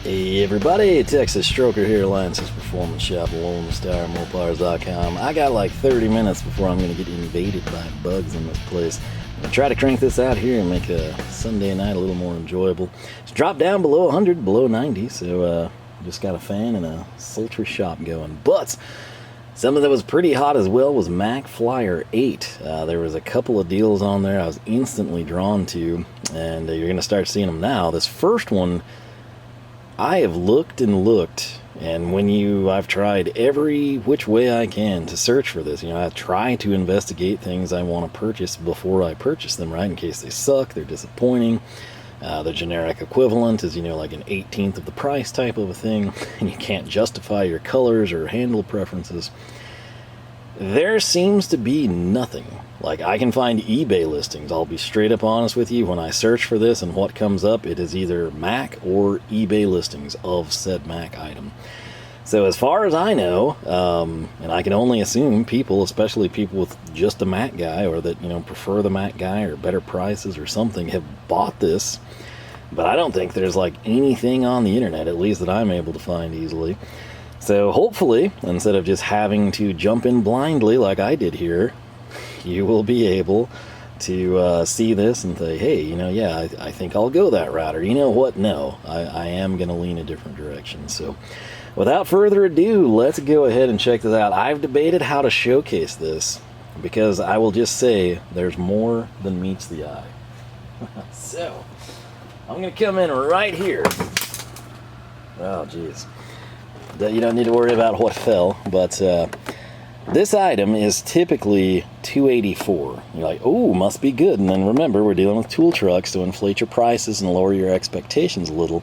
Hey everybody, Texas Stroker here, Alliance's Performance Shop, Lone Star, Mopars.com. I got like 30 minutes before I'm going to get invaded by bugs in this place. I'm going to try to crank this out here and make a Sunday night a little more enjoyable. It's dropped down below 100, below 90, so just got a fan and a sultry shop going. But something that was pretty hot as well was Mac Flyer 8. There was a couple of deals on there I was instantly drawn to, and you're going to start seeing them now. This first one, I have looked and looked, and I've tried every which way I can to search for this. I try to investigate things I want to purchase before I purchase them, right? In case they suck, they're disappointing. The generic equivalent is, like an 18th of the price type of a thing, and you can't justify your colors or handle preferences. There seems to be nothing. Like, I can find eBay listings. I'll be straight up honest with you. When I search for this and what comes up, it is either Mac or eBay listings of said Mac item. So as far as I know, and I can only assume people, especially people with just a Mac guy or that, prefer the Mac guy or better prices or something, have bought this. But I don't think there's like anything on the internet, at least that I'm able to find easily. So hopefully, instead of just having to jump in blindly like I did here, you will be able to see this and say, hey, yeah, I think I'll go that route. Or you know what? No, I am going to lean a different direction. So without further ado, let's go ahead and check this out. I've debated how to showcase this because I will just say there's more than meets the eye. So I'm going to come in right here. Oh, geez. You don't need to worry about what fell, but this item is typically $284. You're like, oh, must be good. And then remember, we're dealing with tool trucks, so inflate your prices and lower your expectations a little.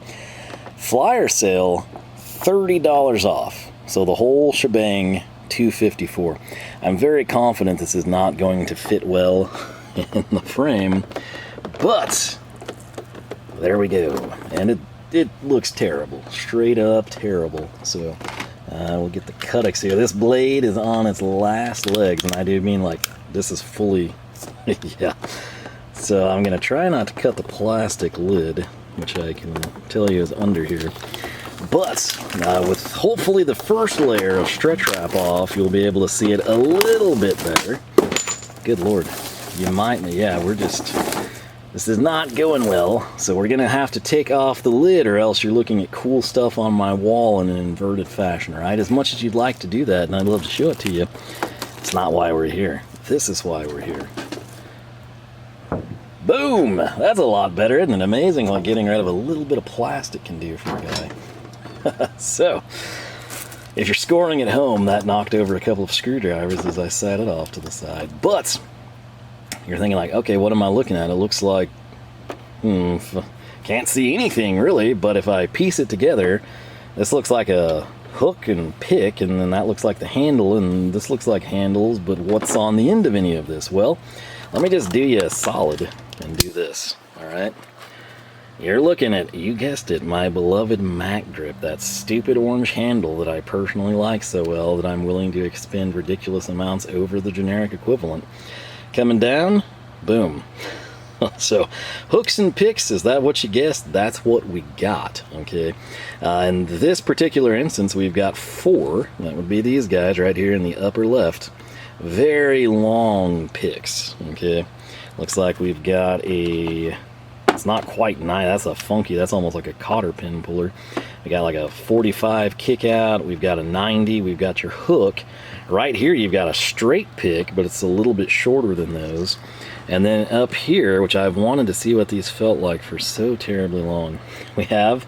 Flyer sale, $30 off. So the whole shebang, $254. I'm very confident this is not going to fit well in the frame, but there we go. And it looks terrible, straight up terrible. So we'll get the cuttix here. This blade is on its last legs, and I do mean like this is fully, yeah. So I'm gonna try not to cut the plastic lid, which I can tell you is under here. But with hopefully the first layer of stretch wrap off, you'll be able to see it a little bit better. Good Lord, you might, yeah, this is not going well, so we're gonna have to take off the lid or else you're looking at cool stuff on my wall in an inverted fashion, right? As much as you'd like to do that, and I'd love to show it to you, it's not why we're here. This is why we're here. Boom! That's a lot better, isn't it? Amazing what getting rid of a little bit of plastic can do for a guy. So, if you're scoring at home, that knocked over a couple of screwdrivers as I sat it off to the side. But you're thinking like, okay, what am I looking at? It looks like, can't see anything really, but if I piece it together, this looks like a hook and pick, and then that looks like the handle, and this looks like handles, but what's on the end of any of this? Well, let me just do you a solid and do this, all right? You're looking at, you guessed it, my beloved Mac Drip, that stupid orange handle that I personally like so well that I'm willing to expend ridiculous amounts over the generic equivalent. Coming down, boom. So, hooks and picks, is that what you guessed? That's what we got, okay? In this particular instance, we've got 4. That would be these guys right here in the upper left. Very long picks, okay? Looks like we've got it's not quite 9, that's a funky, that's almost like a cotter pin puller. We got like a 45 kick out, we've got a 90, we've got your hook. Right here you've got a straight pick, but it's a little bit shorter than those. And then up here, which I've wanted to see what these felt like for so terribly long, we have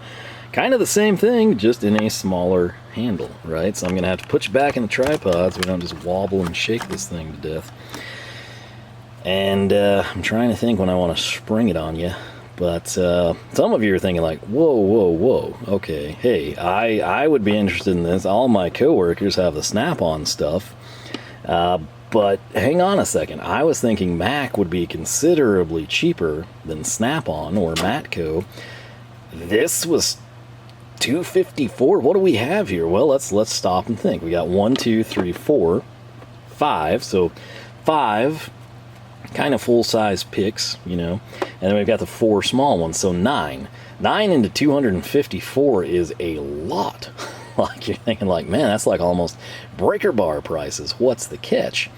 kind of the same thing, just in a smaller handle, right? So I'm gonna have to put you back in the tripod so we don't just wobble and shake this thing to death. And I'm trying to think when I want to spring it on you. But some of you are thinking like, whoa, okay, hey, I would be interested in this. All my coworkers have the Snap-on stuff. But hang on a second. I was thinking Mac would be considerably cheaper than Snap-on or Matco. This was $254. What do we have here? Well, let's stop and think. We got 1, 2, 3, 4, 5. So 5 kind of full-size picks, you know. And then we've got the 4 small ones, so 9. 9 into 254 is a lot. Like, you're thinking like, man, that's like almost breaker bar prices. What's the catch?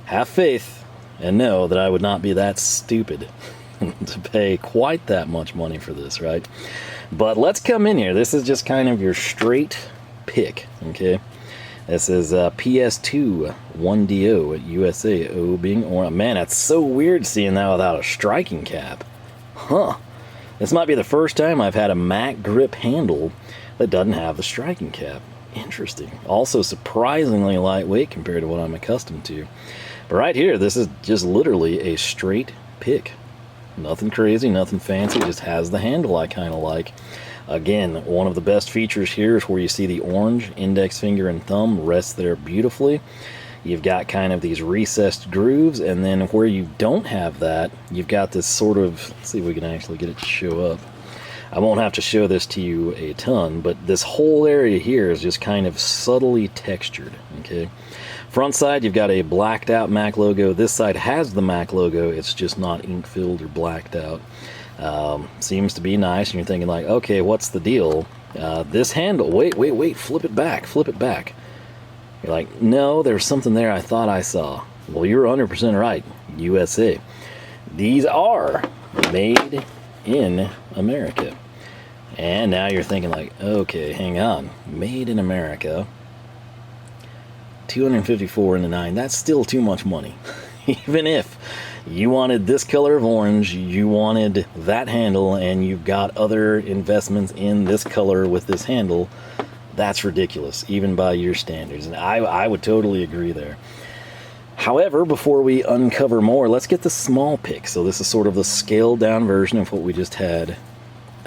Have faith and know that I would not be that stupid to pay quite that much money for this, right? But let's come in here. This is just kind of your straight pick, okay? This is PS2 1DO at USA. O being orange. Man, that's so weird seeing that without a striking cap. Huh. This might be the first time I've had a Mac grip handle that doesn't have the striking cap. Interesting. Also surprisingly lightweight compared to what I'm accustomed to. But right here, this is just literally a straight pick. Nothing crazy, nothing fancy, just has the handle I kind of like. Again, one of the best features here is where you see the orange index finger and thumb rest there beautifully. You've got kind of these recessed grooves, and then where you don't have that, you've got this sort of, let's see if we can actually get it to show up. I won't have to show this to you a ton, but this whole area here is just kind of subtly textured, okay? Front side, you've got a blacked out Mac logo. This side has the Mac logo, it's just not ink filled or blacked out. Seems to be nice, and you're thinking like, okay, what's the deal? This handle, wait, flip it back. You're like, no, there's something there I thought I saw. Well, you're 100% right, USA. These are made in America. And now you're thinking like, okay, hang on, made in America, 254 into 9, that's still too much money. Even if you wanted this color of orange, you wanted that handle, and you've got other investments in this color with this handle, that's ridiculous, even by your standards. And I would totally agree there. However, before we uncover more, let's get the small pick. So this is sort of the scaled down version of what we just had.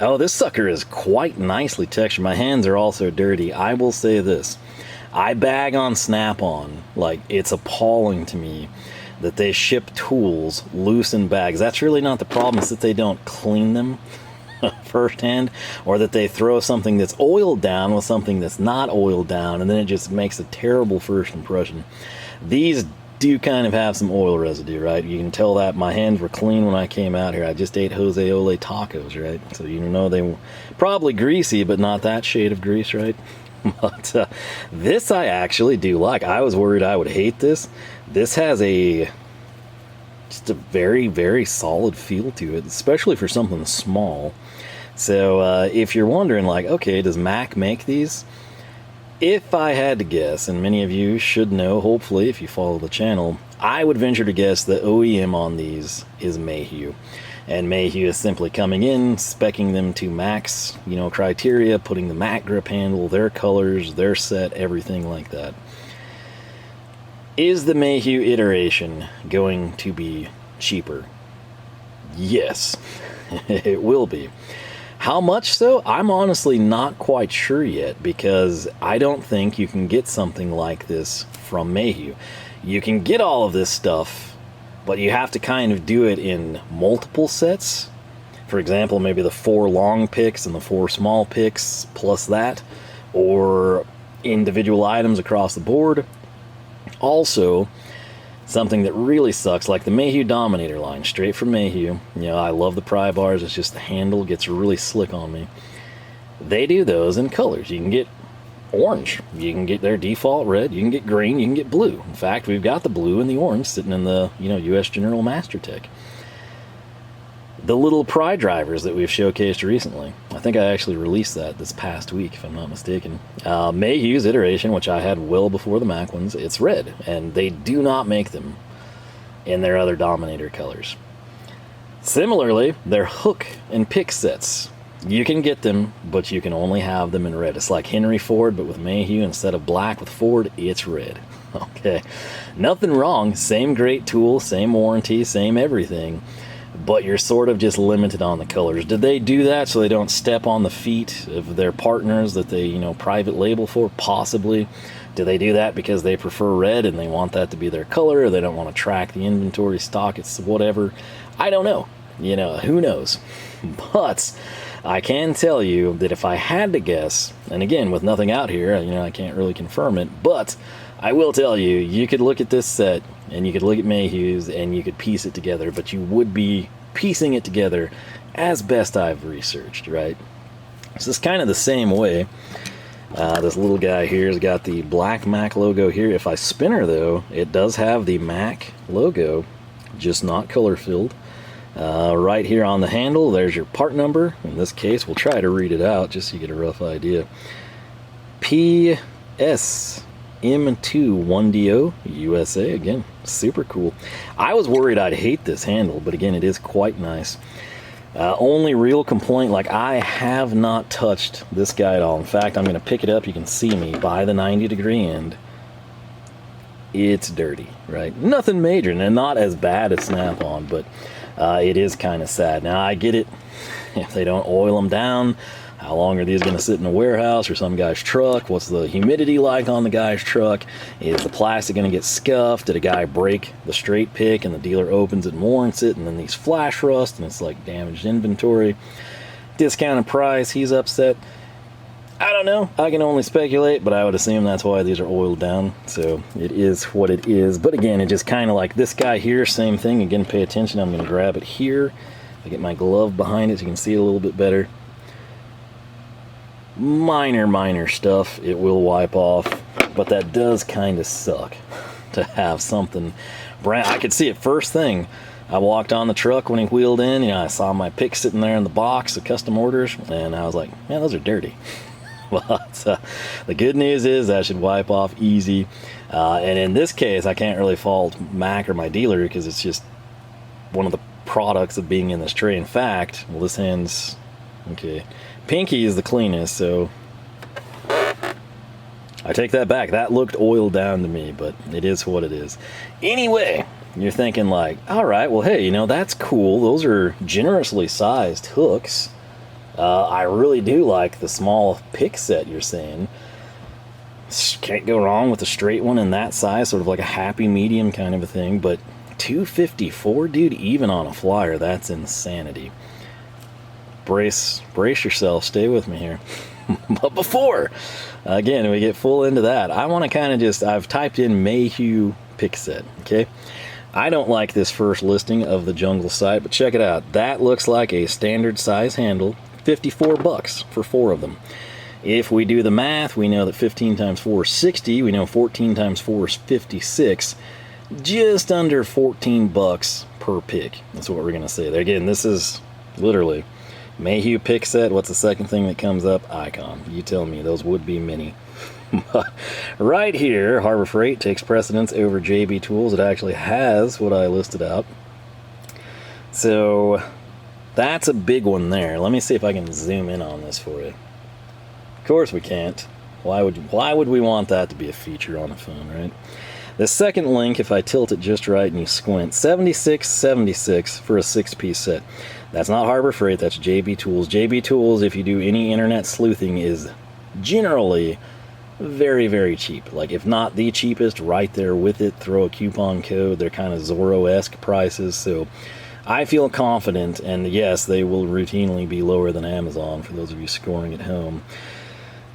Oh, this sucker is quite nicely textured. My hands are also dirty. I will say this. I bag on Snap-on. Like, it's appalling to me that they ship tools loose in bags. That's really not the problem. It's that they don't clean them firsthand, or that they throw something that's oiled down with something that's not oiled down, and then it just makes a terrible first impression. These do kind of have some oil residue, right? You can tell that my hands were clean when I came out here. I just ate Jose Ole tacos, right? So you know they were probably greasy, but not that shade of grease, right? But this I actually do like. I was worried I would hate this. This has just a very, very solid feel to it, especially for something small. So if you're wondering like, okay, does Mac make these? If I had to guess, and many of you should know, hopefully, if you follow the channel, I would venture to guess the OEM on these is Mayhew. And Mayhew is simply coming in, speccing them to Mac's, criteria, putting the Mac grip handle, their colors, their set, everything like that. Is the Mayhew iteration going to be cheaper? Yes, it will be. How much so? I'm honestly not quite sure yet, because I don't think you can get something like this from Mayhew. You can get all of this stuff, but you have to kind of do it in multiple sets. For example, maybe the 4 long picks and the 4 small picks plus that, or individual items across the board. Also, something that really sucks, like the Mayhew Dominator line, straight from Mayhew. I love the Pry Bars, it's just the handle gets really slick on me. They do those in colors. You can get orange, you can get their default red, you can get green, you can get blue. In fact, we've got the blue and the orange sitting in the US General Master Tech. The little Pry Drivers that we've showcased recently, I think I actually released that this past week, if I'm not mistaken. Mayhew's iteration, which I had well before the Mac ones, it's red, and they do not make them in their other Dominator colors. Similarly, their hook and pick sets, you can get them, but you can only have them in red. It's like Henry Ford, but with Mayhew. Instead of black with Ford, it's red. Okay, nothing wrong, same great tool, same warranty, same everything. But you're sort of just limited on the colors. Did they do that so they don't step on the feet of their partners that they, private label for? Possibly. Do they do that because they prefer red and they want that to be their color, or they don't want to track the inventory stock? It's whatever. I don't know. Who knows? But I can tell you that if I had to guess, and again, with nothing out here, I can't really confirm it, but I will tell you, you could look at this set and you could look at Mayhew's and you could piece it together, but you would be piecing it together as best I've researched, right? So it's kind of the same way. This little guy here has got the black Mac logo here. If I spin her though, it does have the Mac logo, just not color filled. Right here on the handle, there's your part number. In this case, we'll try to read it out just so you get a rough idea. PS M2 1DO USA. Again, super cool. I was worried I'd hate this handle, but again, it is quite nice. Only real complaint, like I have not touched this guy at all. In fact, I'm going to pick it up. You can see me by the 90-degree end. It's dirty, right? Nothing major, and not as bad as Snap-on, but it is kind of sad. Now, I get it. If they don't oil them down, how long are these going to sit in a warehouse or some guy's truck? What's the humidity like on the guy's truck? Is the plastic going to get scuffed? Did a guy break the straight pick and the dealer opens it and warrants it, and then these flash rust and it's like damaged inventory? Discounted price, he's upset. I don't know. I can only speculate, but I would assume that's why these are oiled down. So it is what it is. But again, it just kind of like this guy here, same thing. Again, pay attention. I'm going to grab it here. I get my glove behind it so you can see it a little bit better. Minor stuff. It will wipe off, but that does kind of suck to have something brand. I could see it first thing. I walked on the truck when he wheeled in. You know, I saw my pick sitting there in the box of custom orders, and I was like, man, those are dirty. But the good news is that should wipe off easy. And in this case, I can't really fault Mac or my dealer because it's just one of the products of being in this tray. In fact, well, this hand's okay. Pinky is the cleanest, so I take that back. That looked oiled down to me, but it is what it is. Anyway, you're thinking like, all right, well, hey, you know, that's cool. Those are generously sized hooks. I really do like the small pick set you're saying. Can't go wrong with a straight one in that size, sort of like a happy medium kind of a thing, but $254, dude, even on a flyer, that's insanity. Brace yourself, stay with me here. But before, again, we get full into that, I want to kind of just, I've typed in Mayhew pick set, okay? I don't like this first listing of the jungle site, but check it out. That looks like a standard size handle, $54 for 4 of them. If we do the math, we know that 15 times 4 is 60, we know 14 times 4 is 56, just under $14 per pick. That's what we're going to say there. Again, this is literally Mayhew pick set. What's the second thing that comes up? Icon. You tell me. Those would be many. Right here, Harbor Freight takes precedence over JB Tools. It actually has what I listed out. So that's a big one there. Let me see if I can zoom in on this for you. Of course we can't. Why would we want that to be a feature on a phone, right? The second link, if I tilt it just right and you squint, $76.76 for a 6-piece set. That's not Harbor Freight, that's JB Tools. JB Tools, if you do any internet sleuthing, is generally very, very cheap. Like, if not the cheapest, right there with it. Throw a coupon code. They're kind of Zorro-esque prices, so I feel confident, and yes, they will routinely be lower than Amazon for those of you scoring at home.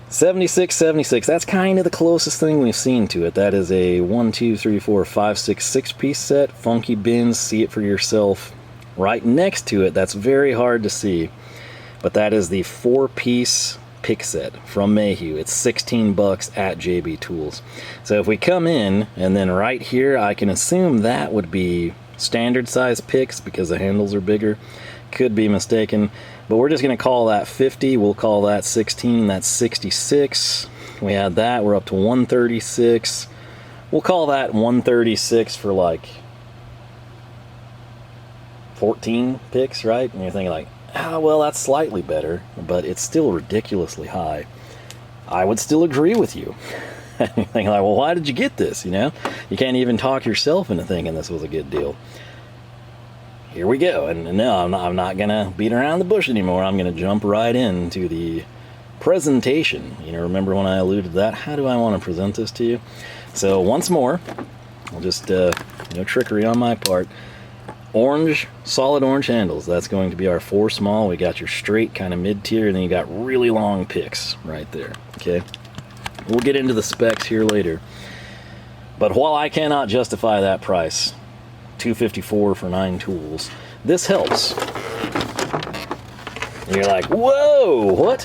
$76.76, that's kind of the closest thing we've seen to it. That is a 1, 2, 3, 4, 5, 6, 6-piece set. Funky bins, see it for yourself. Right next to it, that's very hard to see, but that is the 4-piece pick set from Mayhew. It's $16 at JB Tools. So if we come in, and then right here, I can assume that would be standard size picks because the handles are bigger. Could be mistaken, but we're just going to call that 50. We'll call that 16. That's 66. We had that. We're up to 136. We'll call that 136 for like 14 picks, right? And you're thinking like, ah, well, that's slightly better, but it's still ridiculously high. I would still agree with you. You're thinking like, well, why did you get this? You know, you can't even talk yourself into thinking this was a good deal. Here we go, and no, I'm not gonna beat around the bush anymore. I'm gonna jump right into the presentation. You know, remember when I alluded to that? How do I want to present this to you? So once more, I'll just no trickery on my part. Orange, solid orange handles. That's going to be our 4 small. We got your straight kind of mid-tier, and then you got really long picks right there. Okay, we'll get into the specs here later. But while I cannot justify that price, $254 for 9 tools, this helps. And you're like, whoa, what?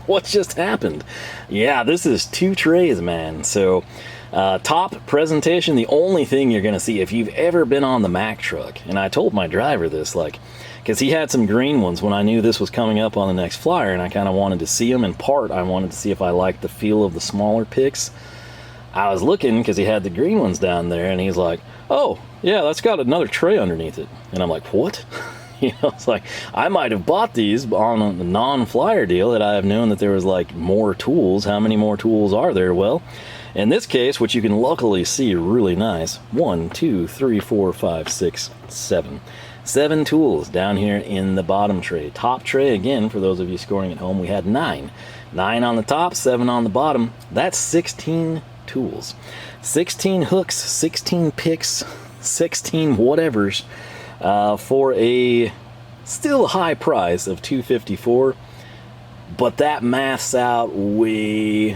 What just happened? Yeah, this is 2 trays, man. So top presentation, the only thing you're gonna see if you've ever been on the Mack truck, and I told my driver this, like, because he had some green ones when I knew this was coming up on the next flyer, and I kind of wanted to see them. In part, I wanted to see if I liked the feel of the smaller picks. I was looking because he had the green ones down there, and he's like, oh yeah, that's got another tray underneath it. And I'm like, what? You know, it's like, I might have bought these on a non-flyer deal that I have known that there was like more tools. How many more tools are there? Well, in this case, which you can luckily see really nice, 1, 2, 3, 4, 5, 6, 7. 7 tools down here in the bottom tray. Top tray, again, for those of you scoring at home, we had 9. 9 on the top, 7 on the bottom. That's 16 tools. 16 hooks, 16 picks, 16 whatevers. For a still high price of $254, but that maths out way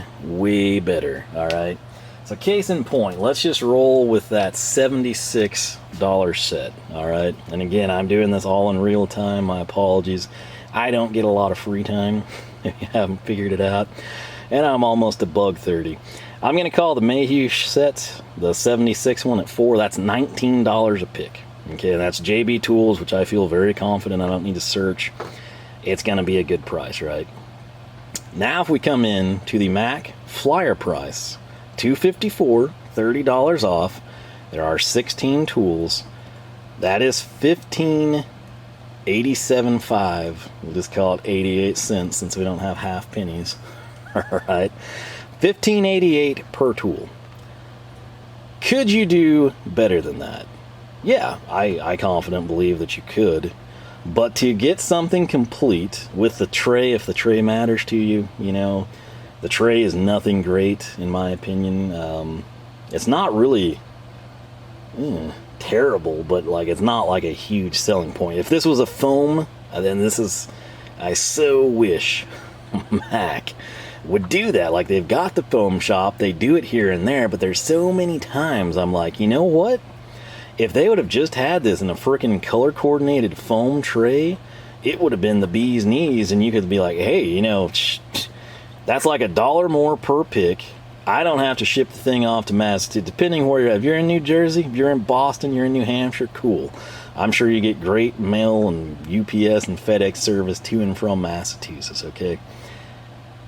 better. All right, so case in point, let's just roll with that $76 set. All right, and again, I'm doing this all in real time. My apologies, I don't get a lot of free time if you haven't figured it out, and I'm almost to bug 30. I'm gonna call the Mayhew set, the 76 one, at 4. That's $19 a pick. Okay, that's JB Tools, which I feel very confident. I don't need to search. It's going to be a good price, right? Now, if we come in to the Mack flyer price, $254, $30 off. There are 16 tools. That is $15.87.5. We'll just call it 88 cents since we don't have half pennies. All right, $15.88 per tool. Could you do better than that? Yeah, I confidently believe that you could, but to get something complete with the tray, if the tray matters to you, you know, the tray is nothing great in my opinion. It's not really terrible, but like it's not like a huge selling point. If this was a foam, then this is, I so wish Mack would do that. Like, they've got the foam shop, they do it here and there, but there's so many times I'm like, you know what? If they would have just had this in a freaking color-coordinated foam tray, it would have been the bee's knees, and you could be like, hey, you know, that's like $1 more per pick. I don't have to ship the thing off to Massachusetts, depending where you're at. If you're in New Jersey, if you're in Boston, you're in New Hampshire, cool. I'm sure you get great mail and UPS and FedEx service to and from Massachusetts, okay?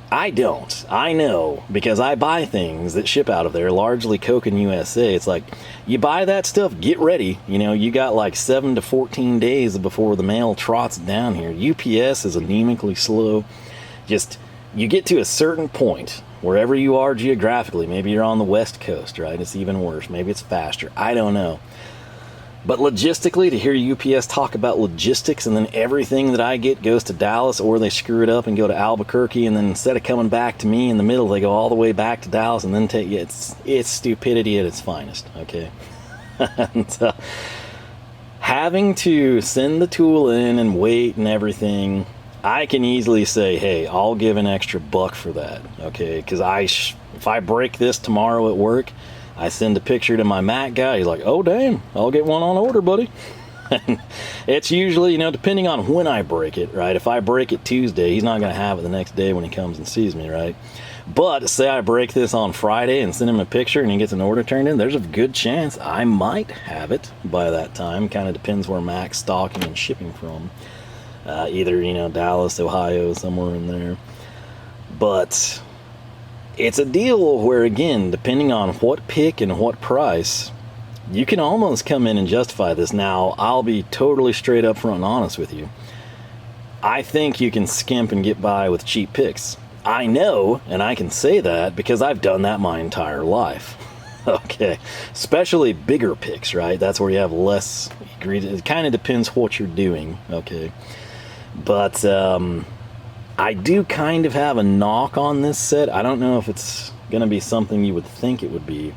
I don't. I know, because I buy things that ship out of there, largely Koken USA. It's like, you buy that stuff, get ready. You know, you got like 7 to 14 days before the mail trots down here. UPS is anemically slow. Just, you get to a certain point, wherever you are geographically. Maybe you're on the West Coast, right? It's even worse. Maybe it's faster. I don't know. But logistically, to hear UPS talk about logistics and then everything that I get goes to Dallas, or they screw it up and go to Albuquerque, and then instead of coming back to me in the middle, they go all the way back to Dallas and then take you. It's stupidity at its finest, okay? And, having to send the tool in and wait and everything, I can easily say, hey, I'll give an extra $1 for that, okay? Because if I break this tomorrow at work, I send a picture to my Mac guy. He's like, oh, damn, I'll get one on order, buddy. And it's usually, you know, depending on when I break it, right? If I break it Tuesday, he's not going to have it the next day when he comes and sees me, right? But say I break this on Friday and send him a picture and he gets an order turned in, there's a good chance I might have it by that time. Kind of depends where Mac's stocking and shipping from. Either, you know, Dallas, Ohio, somewhere in there. But it's a deal where, again, depending on what pick and what price, you can almost come in and justify this. Now, I'll be totally straight up front and honest with you. I think you can skimp and get by with cheap picks. I know, and I can say that because I've done that my entire life. Okay, especially bigger picks, right? That's where you have less ingredients. It kind of depends what you're doing, okay? But I do kind of have a knock on this set. I don't know if it's going to be something you would think it would be,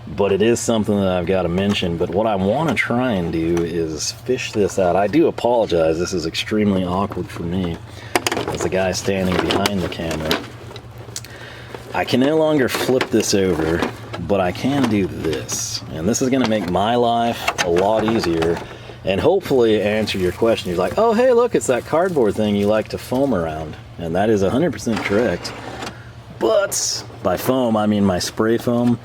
but it is something that I've got to mention. But what I want to try and do is fish this out. I do apologize. This is extremely awkward for me as the guy standing behind the camera. I can no longer flip this over but I can do this. And this is gonna make my life a lot easier and hopefully answer your question. You're like, oh, hey, look, it's that cardboard thing you like to foam around. And that is 100% correct. But by foam, I mean my spray foam.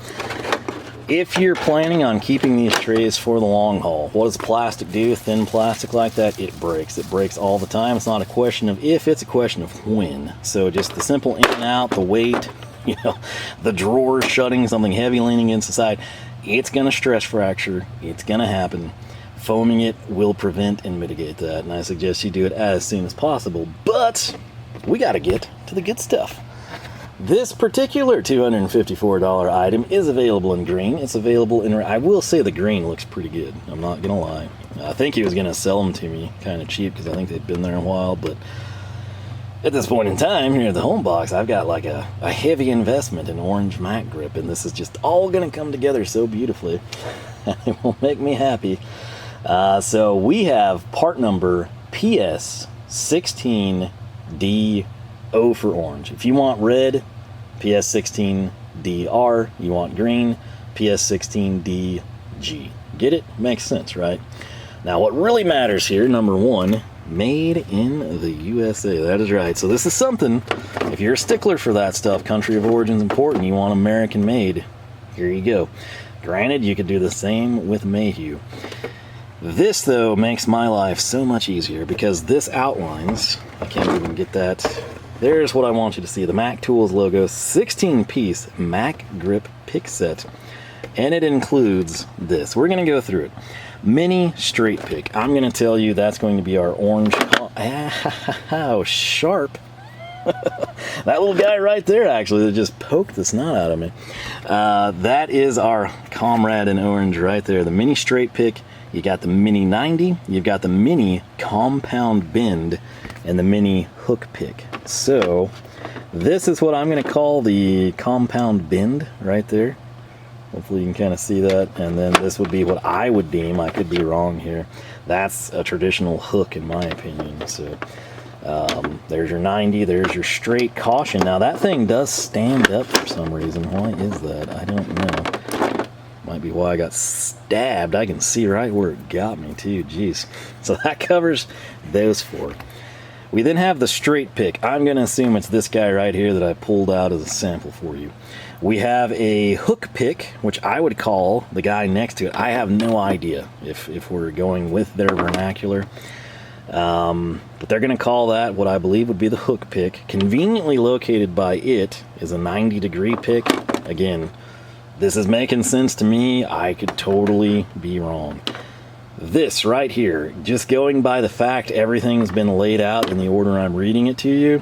If you're planning on keeping these trays for the long haul, what does plastic do? Thin plastic like that, it breaks. It breaks all the time. It's not a question of if, it's a question of when. So just the simple in and out, the weight, you know, the drawer shutting, something heavy leaning against the side, it's gonna stress fracture. It's gonna happen. Foaming it will prevent and mitigate that, and I suggest you do it as soon as possible. But we gotta get to the good stuff. This particular $254 item is available in green. It's available in, I will say the green looks pretty good. I'm not gonna lie. I think he was gonna sell them to me kind of cheap because I think they've been there a while, but at this point in time here at the home box, I've got like a heavy investment in orange matte grip, and this is just all gonna come together so beautifully. It will make me happy. So we have part number PS16D O for orange. If you want red, PS16DR. You want green, PS16DG. Get it? Makes sense, right? Now what really matters here, number one, made in the USA. That is right. So this is something, if you're a stickler for that stuff, country of origin's important, you want American made, here you go. Granted, you could do the same with Mayhew. This, though, makes my life so much easier because this outlines, I can't even get that, there's what I want you to see, the Mac Tools logo, 16-piece Mac Grip Pick Set, and it includes this. We're going to go through it. Mini straight pick. I'm going to tell you that's going to be our orange, how sharp. That little guy right there, actually, that just poked the snot out of me. That is our comrade in orange right there, the mini straight pick. You got the mini 90, you've got the mini compound bend, and the mini hook pick. So this is what I'm going to call the compound bend right there. Hopefully you can kind of see that. And then this would be what I would deem, I could be wrong here, that's a traditional hook in my opinion. So there's your 90, there's your straight caution. Now that thing does stand up for some reason. Why is that? I don't know. Might be why I got stabbed. I can see right where it got me too. Jeez. So that covers those four. We then have the straight pick. I'm going to assume it's this guy right here that I pulled out as a sample for you. We have a hook pick, which I would call the guy next to it. I have no idea if we're going with their vernacular. But they're going to call that what I believe would be the hook pick. Conveniently located by it is a 90-degree pick. Again, this is making sense to me. I could totally be wrong. This right here, just going by the fact everything's been laid out in the order I'm reading it to you,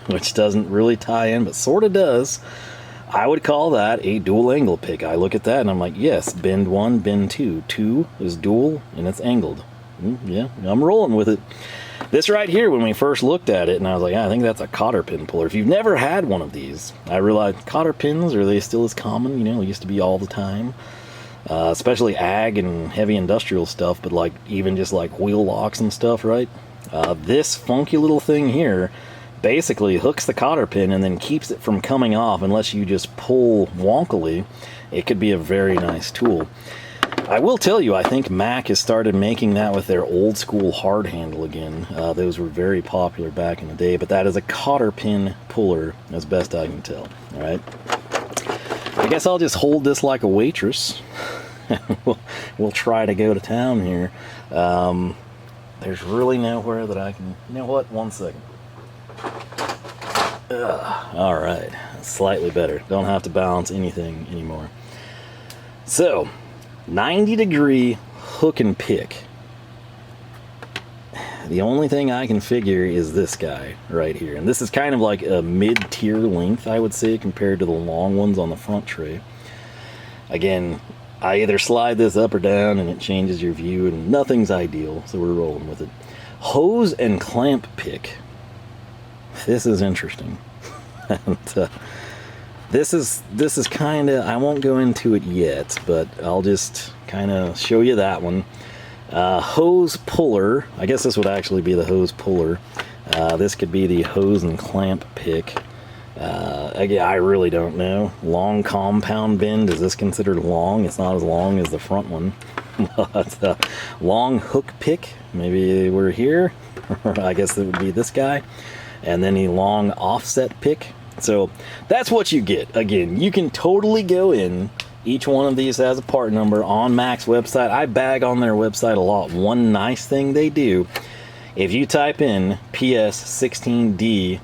which doesn't really tie in, but sort of does, I would call that a dual angle pick. I look at that and I'm like, yes, bend 1, bend 2. 2 is dual and it's angled. Yeah, I'm rolling with it. This right here, when we first looked at it, and I was like, I think that's a cotter pin puller. If you've never had one of these, I realized cotter pins, are they still as common? You know, it used to be all the time. Especially ag and heavy industrial stuff, but like even just like wheel locks and stuff, right? This funky little thing here basically hooks the cotter pin and then keeps it from coming off unless you just pull wonkily. It could be a very nice tool. I will tell you, I think Mac has started making that with their old school hard handle again. Those were very popular back in the day, but that is a cotter pin puller as best I can tell. All right. I guess I'll just hold this like a waitress. we'll try to go to town here. There's really nowhere that I can... You know what? 1 second. All right. Slightly better. Don't have to balance anything anymore. So, 90-degree hook and pick. The only thing I can figure is this guy right here. And this is kind of like a mid-tier length, I would say, compared to the long ones on the front tray. Again, I either slide this up or down and it changes your view, and nothing's ideal, so we're rolling with it. Hose and clamp pick. This is interesting. And, this is kind of, I won't go into it yet, but I'll just kind of show you that one. Hose puller, I guess this would actually be the hose puller. This could be the hose and clamp pick. Again, I really don't know. Long compound bend, is this considered long? It's not as long as the front one. But long hook pick, maybe we're here. I guess it would be this guy. And then a long offset pick. So that's what you get. Again, you can totally go in. Each one of these has a part number on Mac's website. I bag on their website a lot. One nice thing they do, if you type in PS16D,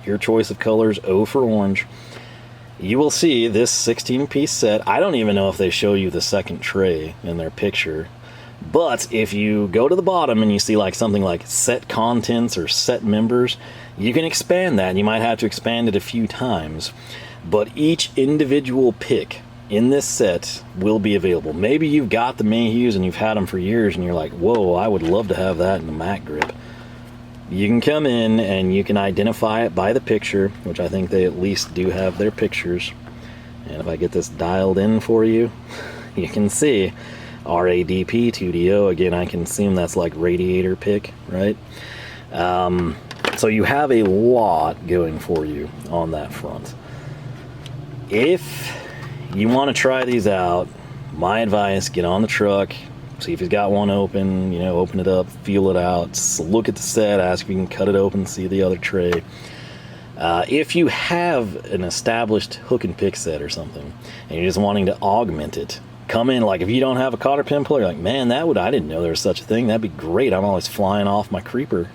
your choice of colors, O for orange, you will see this 16-piece set. I don't even know if they show you the second tray in their picture. But if you go to the bottom and you see like something like set contents or set members, you can expand that. You might have to expand it a few times. But each individual pick in this set will be available. Maybe you've got the Mayhews and you've had them for years and you're like, whoa, I would love to have that in the Mac grip. You can come in and you can identify it by the picture, which I think they at least do have their pictures. And if I get this dialed in for you, you can see RADP 2DO. Again, I can assume that's like Radiator pick, right? So you have a lot going for you on that front. If you want to try these out, my advice, get on the truck, see if he's got one open, you know, open it up, feel it out, look at the set, ask if you can cut it open, see the other tray. If you have an established hook and pick set or something, and you're just wanting to augment it, come in. Like if you don't have a cotter pin puller, you're like, man, I didn't know there was such a thing. That'd be great. I'm always flying off my creeper,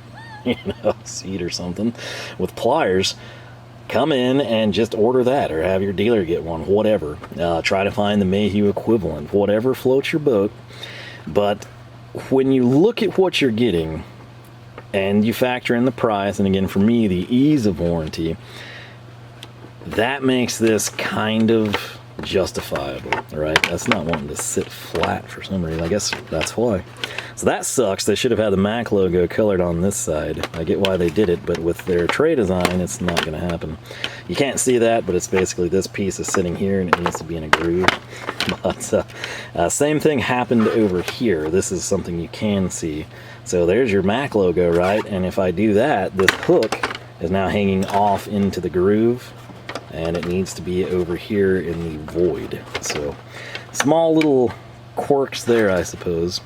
seat or something with pliers. Come in and just order that, or have your dealer get one, whatever. Try to find the Mayhew equivalent, whatever floats your boat. But when you look at what you're getting and you factor in the price, and again for me the ease of warranty, that makes this kind of justifiable, right? That's not wanting to sit flat for some reason. I guess that's why. So that sucks. They should have had the Mac logo colored on this side. I get why they did it, but with their tray design, it's not going to happen. You can't see that, but it's basically this piece is sitting here and it needs to be in a groove. But same thing happened over here. This is something you can see. So there's your Mac logo, right? And if I do that, this hook is now hanging off into the groove, and it needs to be over here in the void. So small little quirks there, I suppose.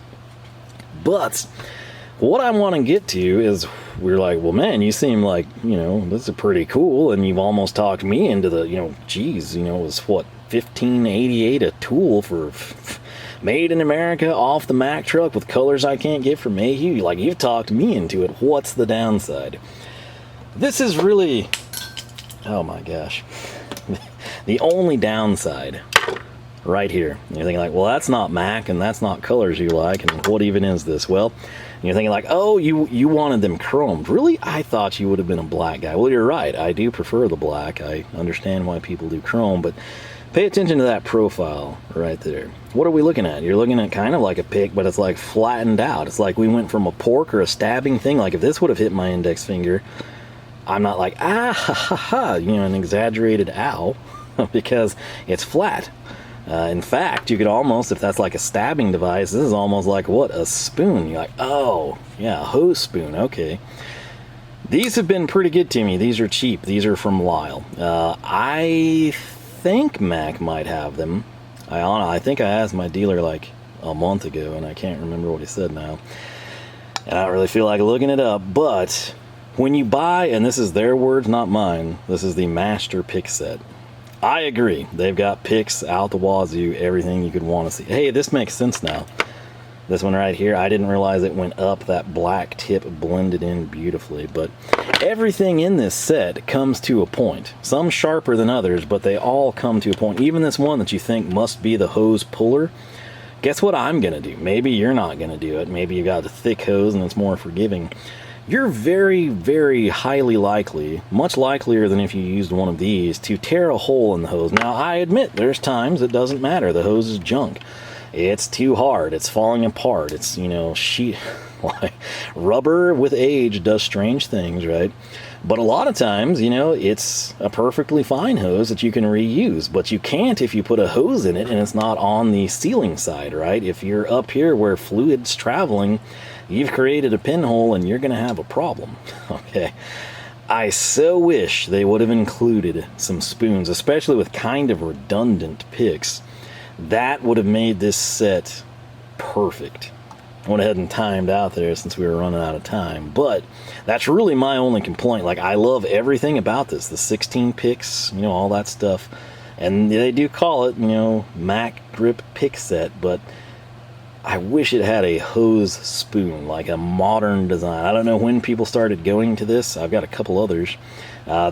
But what I want to get to is, we're like, well, man, you seem like, this is pretty cool, and you've almost talked me into the, geez, it was what, $15.88 a tool for made in America off the Mac truck with colors I can't get from Mayhew. Like, you've talked me into it. What's the downside? This is really, oh my gosh, the only downside right here. And you're thinking like, well, that's not Mac and that's not colors you like, and what even is this? Well, you're thinking like, oh, you wanted them chromed. Really? I thought you would have been a black guy. Well, you're right. I do prefer the black. I understand why people do chrome, but pay attention to that profile right there. What are we looking at? You're looking at kind of like a pick, but it's like flattened out. It's like we went from a pork or a stabbing thing. Like if this would have hit my index finger, I'm not like, ah, ha, ha, ha, an exaggerated ow, because it's flat. In fact, you could almost, if that's like a stabbing device, this is almost like, what, a spoon. You're like, oh, yeah, a hose spoon, okay. These have been pretty good to me. These are cheap. These are from Lyle. I think Mac might have them. I think I asked my dealer like a month ago, and I can't remember what he said now. And I don't really feel like looking it up, but when you buy, and this is their words, not mine, this is the Master Pick Set. I agree. They've got picks out the wazoo, everything you could want to see. Hey, this makes sense now. This one right here, I didn't realize it went up. That black tip blended in beautifully. But everything in this set comes to a point. Some sharper than others, but they all come to a point. Even this one that you think must be the hose puller, guess what I'm going to do? Maybe you're not going to do it. Maybe you got a thick hose and it's more forgiving. You're very, very highly likely, much likelier than if you used one of these, to tear a hole in the hose. Now, I admit there's times it doesn't matter. The hose is junk. It's too hard. It's falling apart. It's, sheet. Rubber with age does strange things, right? But a lot of times, it's a perfectly fine hose that you can reuse. But you can't if you put a hose in it and it's not on the sealing side, right? If you're up here where fluid's traveling, you've created a pinhole and you're going to have a problem, okay? I so wish they would have included some spoons, especially with kind of redundant picks. That would have made this set perfect. I went ahead and timed out there since we were running out of time, but that's really my only complaint. Like, I love everything about this, the 16 picks, you know, all that stuff, and they do call it, you know, Mac grip pick set, but I wish it had a hose spoon, like a modern design. I don't know when people started going to this. I've got a couple others.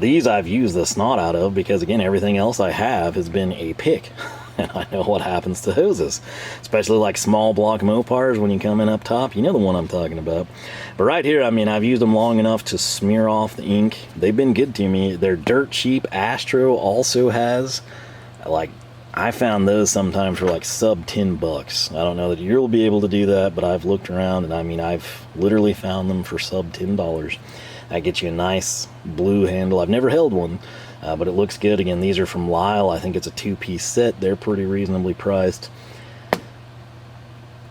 These I've used the snot out of because, again, everything else I have has been a pick. And I know what happens to hoses, especially like small block Mopars when you come in up top. You know the one I'm talking about. But right here, I mean, I've used them long enough to smear off the ink. They've been good to me. They're dirt cheap. Astro also has, like, I found those sometimes for like sub 10 bucks. I don't know that you'll be able to do that, but I've looked around, and I mean, I've literally found them for sub $10. That gets you a nice blue handle. I've never held one, but it looks good. Again, these are from Lyle. I think it's a 2-piece set. They're pretty reasonably priced.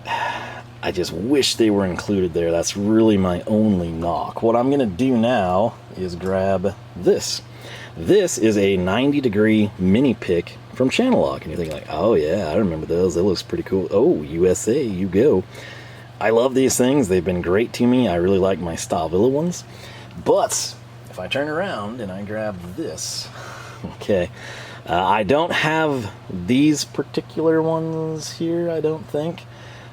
I just wish they were included there. That's really my only knock. What I'm going to do now is grab this. This is a 90-degree mini pick from Channellock, and you're thinking like, oh yeah, I remember those. That looks pretty cool. Oh, USA, you go. I love these things. They've been great to me. I really like my Stavilla ones. But if I turn around and I grab this, okay, I don't have these particular ones here, I don't think.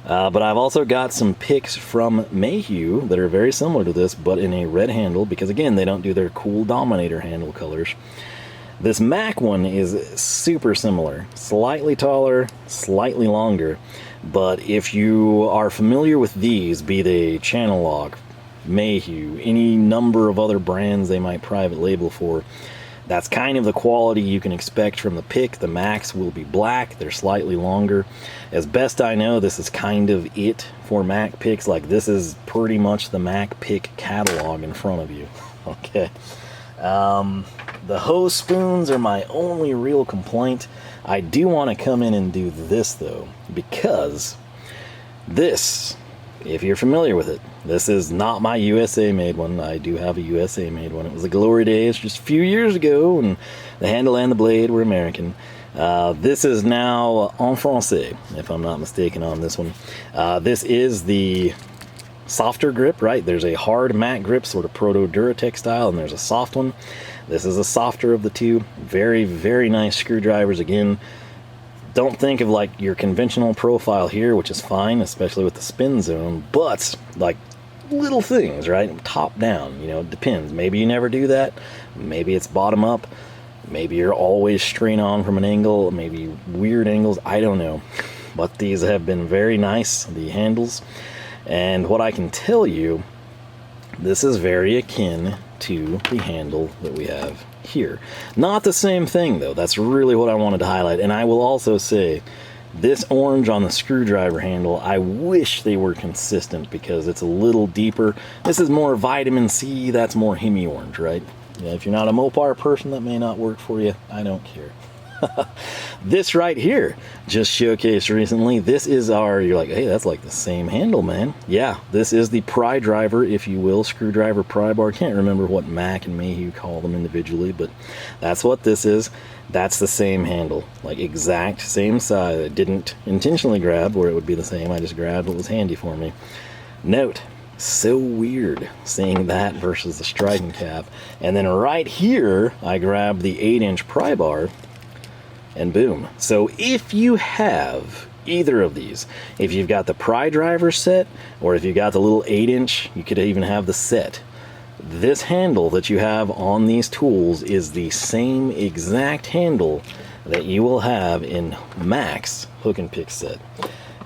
But I've also got some picks from Mayhew that are very similar to this, but in a red handle, because again, they don't do their cool Dominator handle colors. This Mac one is super similar, slightly taller, slightly longer, but if you are familiar with these, be they Channellock, Mayhew, any number of other brands they might private label for, that's kind of the quality you can expect from the pick. The Macs will be black, they're slightly longer. As best I know, this is kind of it for Mac picks. Like, this is pretty much the Mac pick catalog in front of you. Okay. The hose spoons are my only real complaint. I do want to come in and do this though, because this, if you're familiar with it, this is not my USA made one. I do have a USA made one. It was the glory days just a few years ago, and the handle and the blade were American. This is now en français, if I'm not mistaken on this one. This is the softer grip, right? There's a hard matte grip, sort of proto Duratec style, and there's a soft one. This is a softer of the two. Very, very nice screwdrivers. Again, don't think of like your conventional profile here, which is fine, especially with the spin zone, but like little things, right? Top down, you know, it depends. Maybe you never do that. Maybe it's bottom up. Maybe you're always straight on from an angle, maybe weird angles, I don't know. But these have been very nice, the handles. And what I can tell you, this is very akin to the handle that we have here. Not the same thing though, that's really what I wanted to highlight. And I will also say, this orange on the screwdriver handle, I wish they were consistent because it's a little deeper. This is more vitamin C, that's more Hemi orange, right? Yeah, if you're not a Mopar person, that may not work for you. I don't care. This right here, just showcased recently. This is our, you're like, hey, that's like the same handle, man. Yeah, this is the Pry Driver, if you will, screwdriver pry bar. Can't remember what Mac and Mayhew call them individually, but that's what this is. That's the same handle, like exact same size. I didn't intentionally grab where it would be the same. I just grabbed what was handy for me. Note, so weird seeing that versus the striking cap. And then right here, I grabbed the 8-inch pry bar, and boom. So if you have either of these, if you've got the Pry Driver set, or if you've got the little 8-inch, you could even have the set. This handle that you have on these tools is the same exact handle that you will have in Mac's hook and pick set.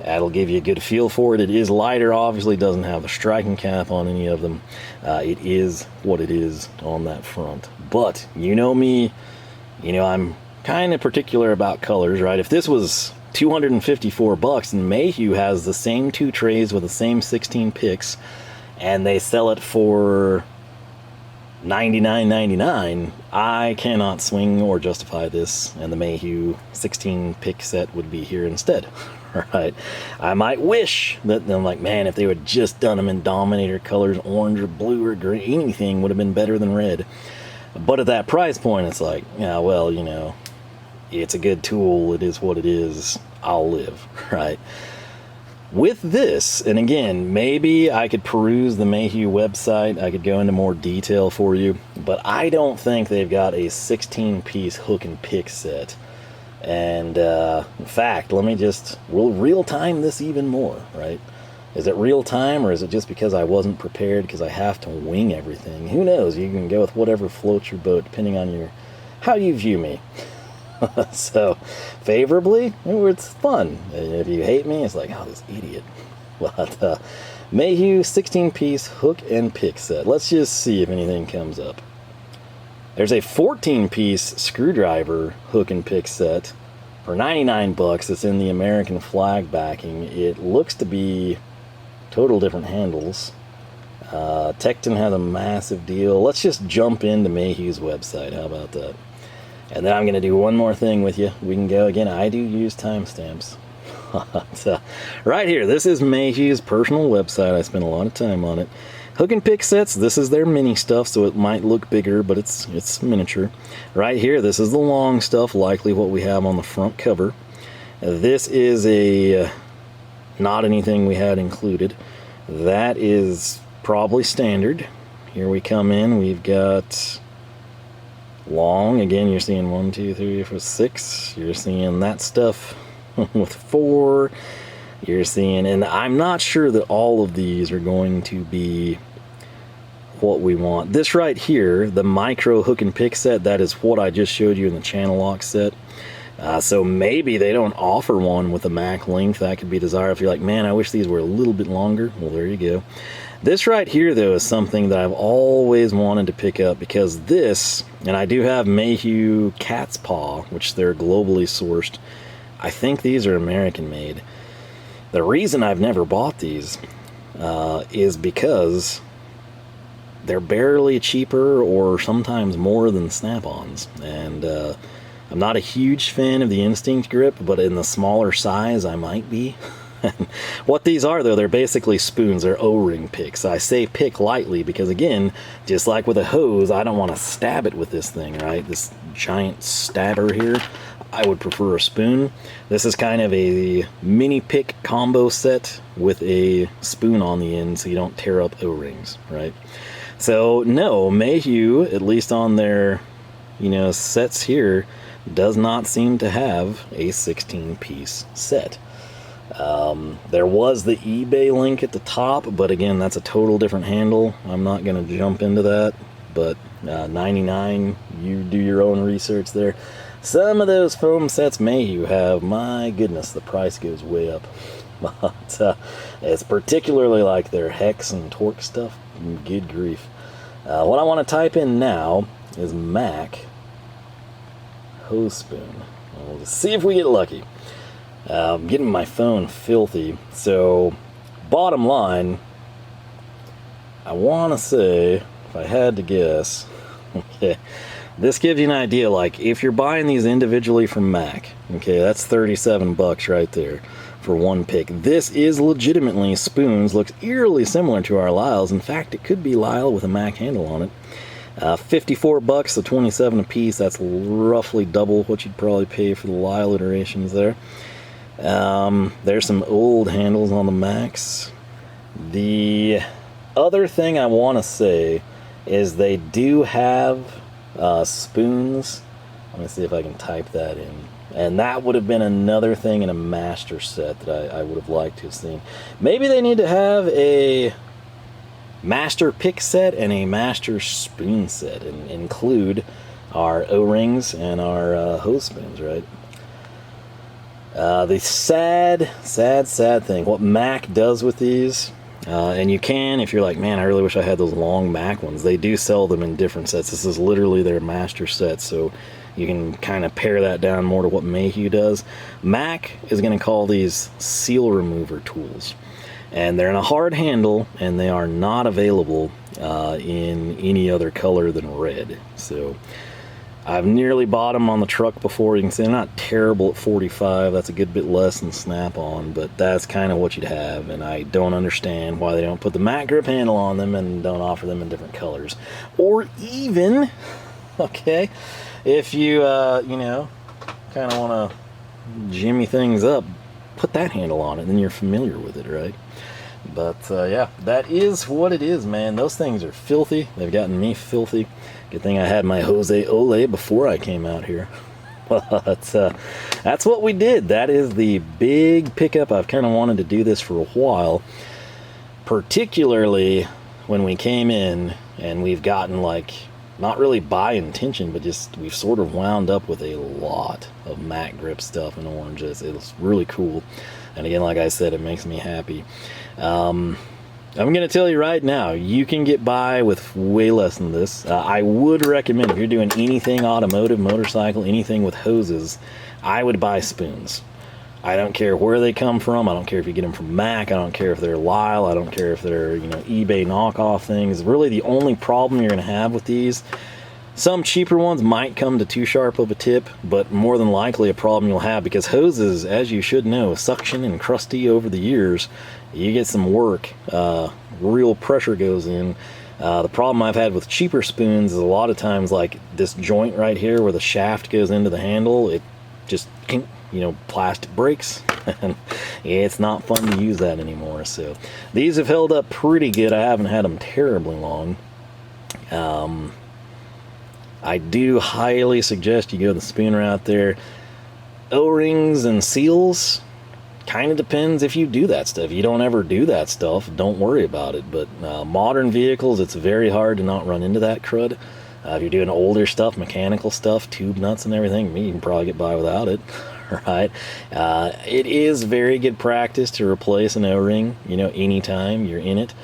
That'll give you a good feel for it. It is lighter, obviously doesn't have the striking cap on any of them. It is what it is on that front. But you know me, you know I'm kind of particular about colors, right? If this was $254 and Mayhew has the same two trays with the same 16 picks and they sell it for $99.99, I cannot swing or justify this, and the Mayhew 16 pick set would be here instead, right? I might wish that, I'm like, man, if they would just done them in Dominator colors, orange or blue or green, anything would have been better than red. But at that price point, it's like, yeah, well, you know, it's a good tool, it is what it is, I'll live, right? With this, and again, maybe I could peruse the Mayhew website, I could go into more detail for you, but I don't think they've got a 16-piece hook and pick set. And in fact, we'll real time this even more, right? Is it real time, or is it just because I wasn't prepared because I have to wing everything? Who knows? You can go with whatever floats your boat depending on how you view me. So, favorably, it's fun. If you hate me, it's like, oh, this idiot. But Mayhew 16-piece hook and pick set. Let's just see if anything comes up. There's a 14-piece screwdriver hook and pick set for 99 bucks. It's in the American flag backing. It looks to be total different handles. Tecton has a massive deal. Let's just jump into Mayhew's website. How about that? And then I'm going to do one more thing with you. We can go again. I do use timestamps. So, right here, this is Mayhew's personal website. I spent a lot of time on it. Hook and pick sets, this is their mini stuff, so it might look bigger, but it's miniature. Right here, this is the long stuff, likely what we have on the front cover. This is not anything we had included. That is probably standard. Here we come in, we've got long, again, you're seeing 1, 2, 3, 4, 6. You're seeing that stuff with 4. You're seeing, and I'm not sure that all of these are going to be what we want. This right here, the micro hook and pick set, that is what I just showed you in the Channellock set. So maybe they don't offer one with a Mac length. That could be desired if you're like, man, I wish these were a little bit longer. Well, there you go. This right here, though, is something that I've always wanted to pick up, because this, and I do have Mayhew Cat's Paw, which they're globally sourced. I think these are American made. The reason I've never bought these is because they're barely cheaper or sometimes more than Snap-ons. And I'm not a huge fan of the Instinct grip, but in the smaller size I might be. What these are, though, they're basically spoons. They're O-ring picks. I say pick lightly because, again, just like with a hose, I don't want to stab it with this thing, right? This giant stabber here. I would prefer a spoon. This is kind of a mini pick combo set with a spoon on the end so you don't tear up O-rings, right? So no, Mayhew, at least on their, sets here, does not seem to have a 16-piece set. There was the eBay link at the top, but again, that's a total different handle. I'm not going to jump into that, but 99, you do your own research there. Some of those foam sets Mayhew have, my goodness, the price goes way up. But it's particularly like their hex and torque stuff. Good grief. What I want to type in now is Mac hose spoon. We'll see if we get lucky. I'm getting my phone filthy. So, bottom line, I want to say, if I had to guess, okay, this gives you an idea, like, if you're buying these individually from Mac, okay, that's 37 bucks right there for one pick. This is legitimately spoons, looks eerily similar to our Lyle's. In fact, it could be Lyle with a Mac handle on it. 54 bucks, so 27 a piece. That's roughly double what you'd probably pay for the Lyle iterations there. There's some old handles on the Macs. The other thing I want to say is they do have spoons. Let me see if I can type that in. And that would have been another thing in a master set that I would have liked to have seen. Maybe they need to have a master pick set and a master spoon set and include our O-rings and our hose spoons, right? The sad thing, what Mac does with these, and you can, if you're like, man, I really wish I had those long Mac ones, they do sell them in different sets. This is literally their master set, so you can kind of pare that down more to what Mayhew does. Mac is going to call these seal remover tools, and they're in a hard handle, and they are not available in any other color than red. So I've nearly bought them on the truck before. You can see they're not terrible at 45. That's a good bit less than Snap-on, but that's kind of what you'd have, and I don't understand why they don't put the matte grip handle on them and don't offer them in different colors. Or even, okay, if you, you know, kind of want to jimmy things up, put that handle on it, and then you're familiar with it, right? But yeah, that is what it is, man. Those things are filthy. They've gotten me filthy. Good thing I had my Jose Ole before I came out here. But that's what we did. That is the big pickup. I've kind of wanted to do this for a while, particularly when we came in and we've gotten, like, not really by intention, but just we've sort of wound up with a lot of matte grip stuff in oranges. It's really cool. And again, like I said, it makes me happy. I'm going to tell you right now, you can get by with way less than this. I would recommend, if you're doing anything automotive, motorcycle, anything with hoses, I would buy spoons. I don't care where they come from. I don't care if you get them from Mac. I don't care if they're Lyle. I don't care if they're, you know, eBay knockoff things. Really, the only problem you're going to have with these, some cheaper ones might come to too sharp of a tip, but more than likely a problem you'll have, because hoses, as you should know, suction and crusty over the years. You get some work, real pressure goes in. The problem I've had with cheaper spoons is a lot of times, like this joint right here where the shaft goes into the handle, it just, you know, plastic breaks, and it's not fun to use that anymore. So these have held up pretty good. I haven't had them terribly long. I do highly suggest you go the spoon route there. O-rings and seals, kind of depends if you do that stuff. If you don't ever do that stuff, don't worry about it. But modern vehicles, it's very hard to not run into that crud. If you're doing older stuff, mechanical stuff, tube nuts and everything, you can probably get by without it, right? It is very good practice to replace an O-ring, you know, anytime you're in it.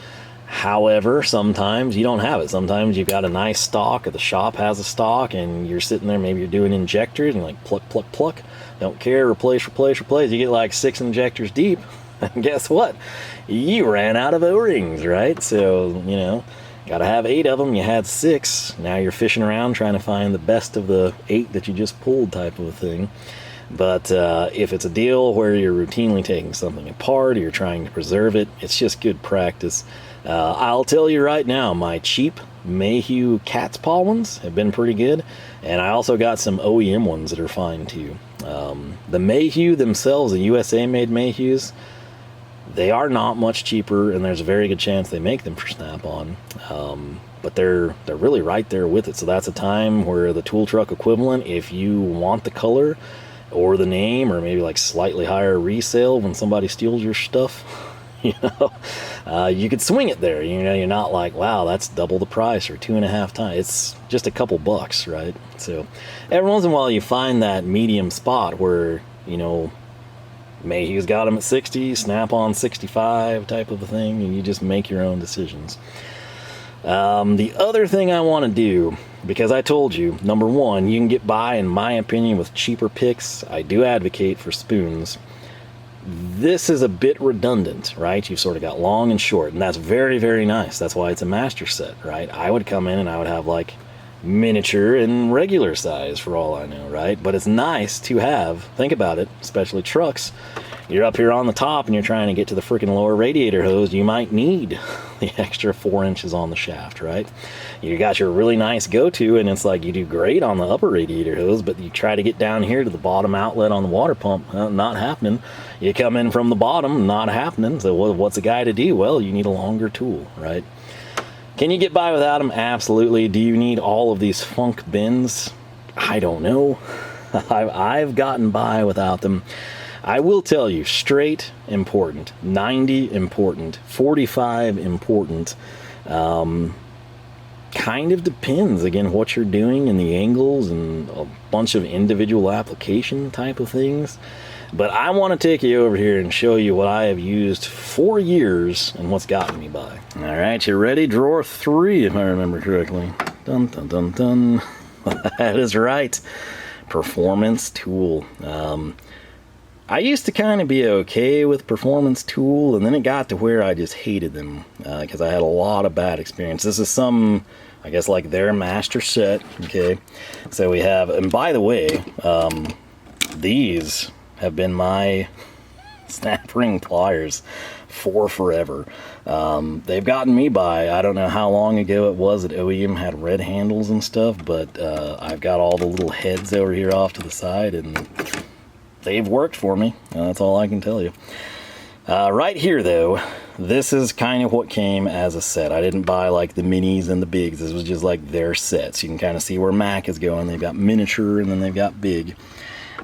However, sometimes you don't have it. Sometimes you've got a nice stock, or the shop has a stock, and you're sitting there, maybe you're doing injectors, and you're like, pluck, pluck, pluck. Don't care, replace, replace, replace. You get like 6 injectors deep, and guess what? You ran out of O-rings, right? So, you know, got to have 8 of them. You had 6. Now you're fishing around trying to find the best of the 8 that you just pulled, type of a thing. But if it's a deal where you're routinely taking something apart, or you're trying to preserve it, it's just good practice. I'll tell you right now, my cheap Mayhew cat's paw ones have been pretty good, and I also got some OEM ones that are fine too. The Mayhew themselves, the USA made Mayhews, they are not much cheaper, and there's a very good chance they make them for Snap-on. But they're really right there with it. So that's a time where the tool truck equivalent, if you want the color or the name, or maybe like slightly higher resale when somebody steals your stuff, you know, you could swing it there. You know, you're not like, wow, that's double the price or 2.5 times. It's just a couple bucks, right? So every once in a while you find that medium spot where, you know, Mayhew's got them at 60, Snap-on 65 type of a thing, and you just make your own decisions. The other thing I want to do, because I told you, number one, you can get by, in my opinion, with cheaper picks. I do advocate for spoons. This is a bit redundant, right? You've sort of got long and short, and that's very, very nice. That's why it's a master set, right? I would come in and I would have like miniature and regular size for all I know, right? But it's nice to have, think about it, especially trucks. You're up here on the top and you're trying to get to the freaking lower radiator hose, you might need the extra 4 inches on the shaft, right? You got your really nice go-to, and it's like you do great on the upper radiator hose, but you try to get down here to the bottom outlet on the water pump, not happening. You come in from the bottom, not happening. So what's a guy to do? Well, you need a longer tool, right? Can you get by without them? Absolutely. Do you need all of these funk bends? I don't know. I've gotten by without them. I will tell you, straight important, 90 important, 45 important. Kind of depends, again, what you're doing and the angles and a bunch of individual application type of things. But I want to take you over here and show you what I have used for years and what's gotten me by. All right, you ready? Drawer 3, if I remember correctly. Dun, dun, dun, dun. That is right. Performance tool. I used to kind of be okay with performance tool, and then it got to where I just hated them because I had a lot of bad experience. This is some I guess like their master set. Okay, so we have, and by the way, these have been my snap ring pliers for forever. They've gotten me by, I don't know how long ago it was that OEM had red handles and stuff, but I've got all the little heads over here off to the side, and they've worked for me. That's all I can tell you. Right here though, this is kind of what came as a set. I didn't buy like the minis and the bigs. This was just like their sets. You can kind of see where Mac is going. They've got miniature and then they've got big.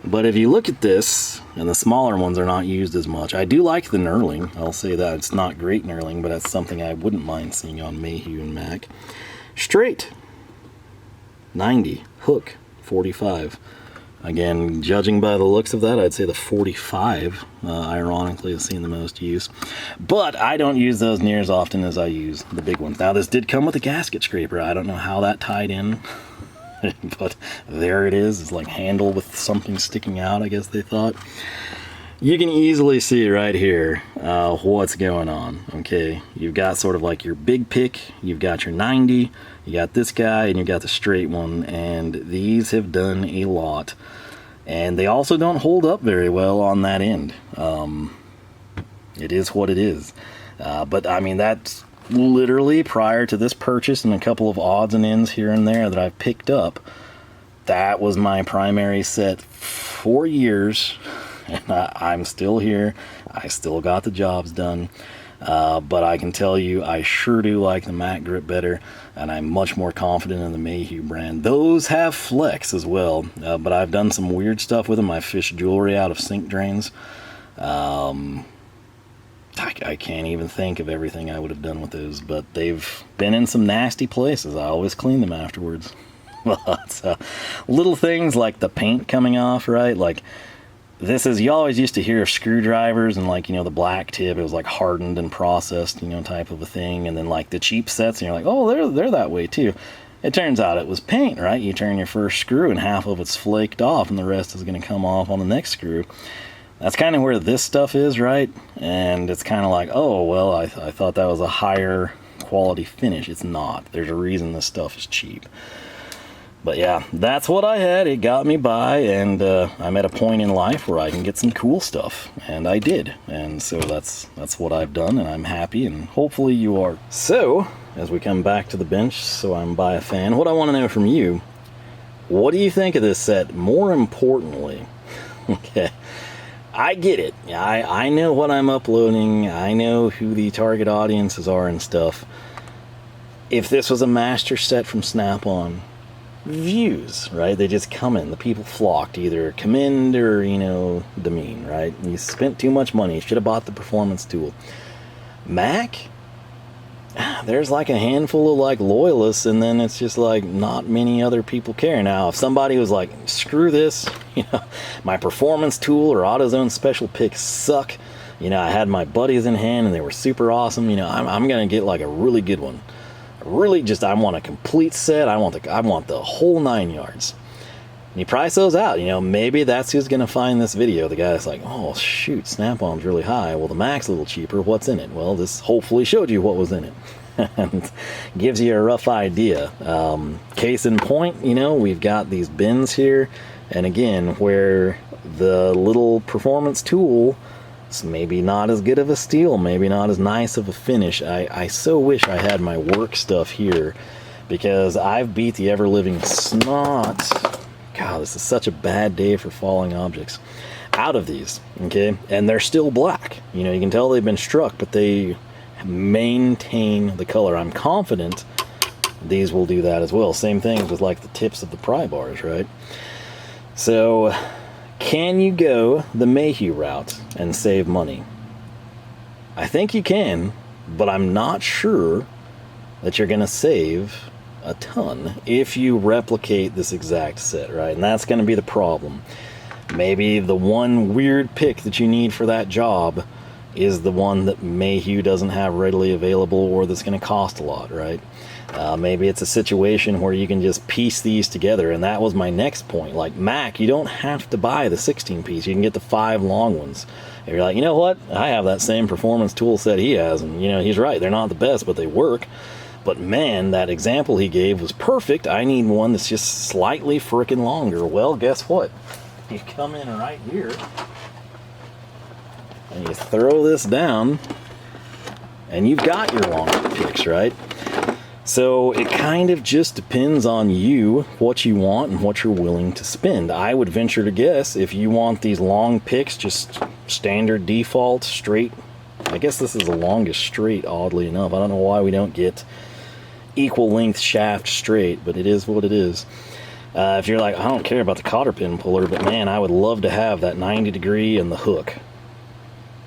But if you look at this, and the smaller ones are not used as much. I do like the knurling. I'll say that. It's not great knurling, but that's something I wouldn't mind seeing on Mayhew and Mac. Straight, 90. Hook, 45. Again, judging by the looks of that, I'd say the 45, ironically, is seeing the most use. But I don't use those near as often as I use the big ones. Now, this did come with a gasket scraper. I don't know how that tied in. But there it is. It's like handle with something sticking out, I guess they thought. You can easily see right here what's going on. Okay, you've got sort of like your big pick, you've got your 90, you got this guy, and you got the straight one, and these have done a lot. And they also don't hold up very well on that end. It is what it is. But I mean, that's literally prior to this purchase and a couple of odds and ends here and there that I've picked up. That was my primary set for years, and I'm still here. I still got the jobs done. But I can tell you, I sure do like the Mac grip better, and I'm much more confident in the Mayhew brand. Those have flex as well, but I've done some weird stuff with them. I fished jewelry out of sink drains. I can't even think of everything I would have done with those, but they've been in some nasty places. I always clean them afterwards. But little things like the paint coming off, right? Like this is, you always used to hear of screwdrivers and like, you know, the black tip, it was like hardened and processed, you know, type of a thing. And then like the cheap sets, and you're like, oh, they're that way too. It turns out it was paint, right? You turn your first screw and half of it's flaked off and the rest is going to come off on the next screw. That's kind of where this stuff is, right? And it's kind of like, oh, well, I thought that was a higher quality finish. It's not. There's a reason this stuff is cheap. But yeah, that's what I had. It got me by, and I'm at a point in life where I can get some cool stuff, and I did. And so that's what I've done, and I'm happy, and hopefully you are. So, as we come back to the bench, so I'm by a fan, what I want to know from you, what do you think of this set? More importantly, okay, I get it. I know what I'm uploading. I know who the target audiences are and stuff. If this was a master set from Snap-on, views, right? They just come in. The people flock to either commend or, you know, demean, right? You spent too much money. You should have bought the performance tool. Mac, there's like a handful of like loyalists, and then it's just like not many other people care. Now, if somebody was like, screw this, you know, my performance tool or AutoZone special picks suck, you know, I had my buddies in hand and they were super awesome, you know, I'm gonna get like a really good one. Really, just I want a complete set. I want the whole 9 yards. And you price those out, you know, maybe that's who's gonna find this video. The guy that's like, oh shoot, Snap-on's really high. Well, the Mac's a little cheaper. What's in it? Well, this hopefully showed you what was in it. And gives you a rough idea. Case in point, you know, we've got these bins here, and again, where the little performance tool is maybe not as good of a steel, maybe not as nice of a finish. I so wish I had my work stuff here, because I've beat the ever-living snot, God, this is such a bad day for falling objects, out of these, okay? And they're still black. You know, you can tell they've been struck, but they maintain the color. I'm confident these will do that as well. Same thing with like the tips of the pry bars, right? So, can you go the Mayhew route and save money? I think you can, but I'm not sure that you're going to save a ton if you replicate this exact set, right? And that's going to be the problem. Maybe the one weird pick that you need for that job is the one that Mayhew doesn't have readily available, or that's going to cost a lot, right? Maybe it's a situation where you can just piece these together, and that was my next point. Like Mac, you don't have to buy the 16 piece. You can get the 5 long ones. If you're like, you know what, I have that same performance tool set he has, and you know, he's right, they're not the best, but they work. But man, that example he gave was perfect. I need one that's just slightly frickin' longer. Well, guess what? You come in right here and you throw this down and you've got your longer picks, right? So it kind of just depends on you, what you want and what you're willing to spend. I would venture to guess if you want these long picks, just standard default straight. I guess this is the longest straight, oddly enough. I don't know why we don't get equal length shaft straight, but it is what it is. If you're like, I don't care about the cotter pin puller, but man, I would love to have that 90 degree and the hook.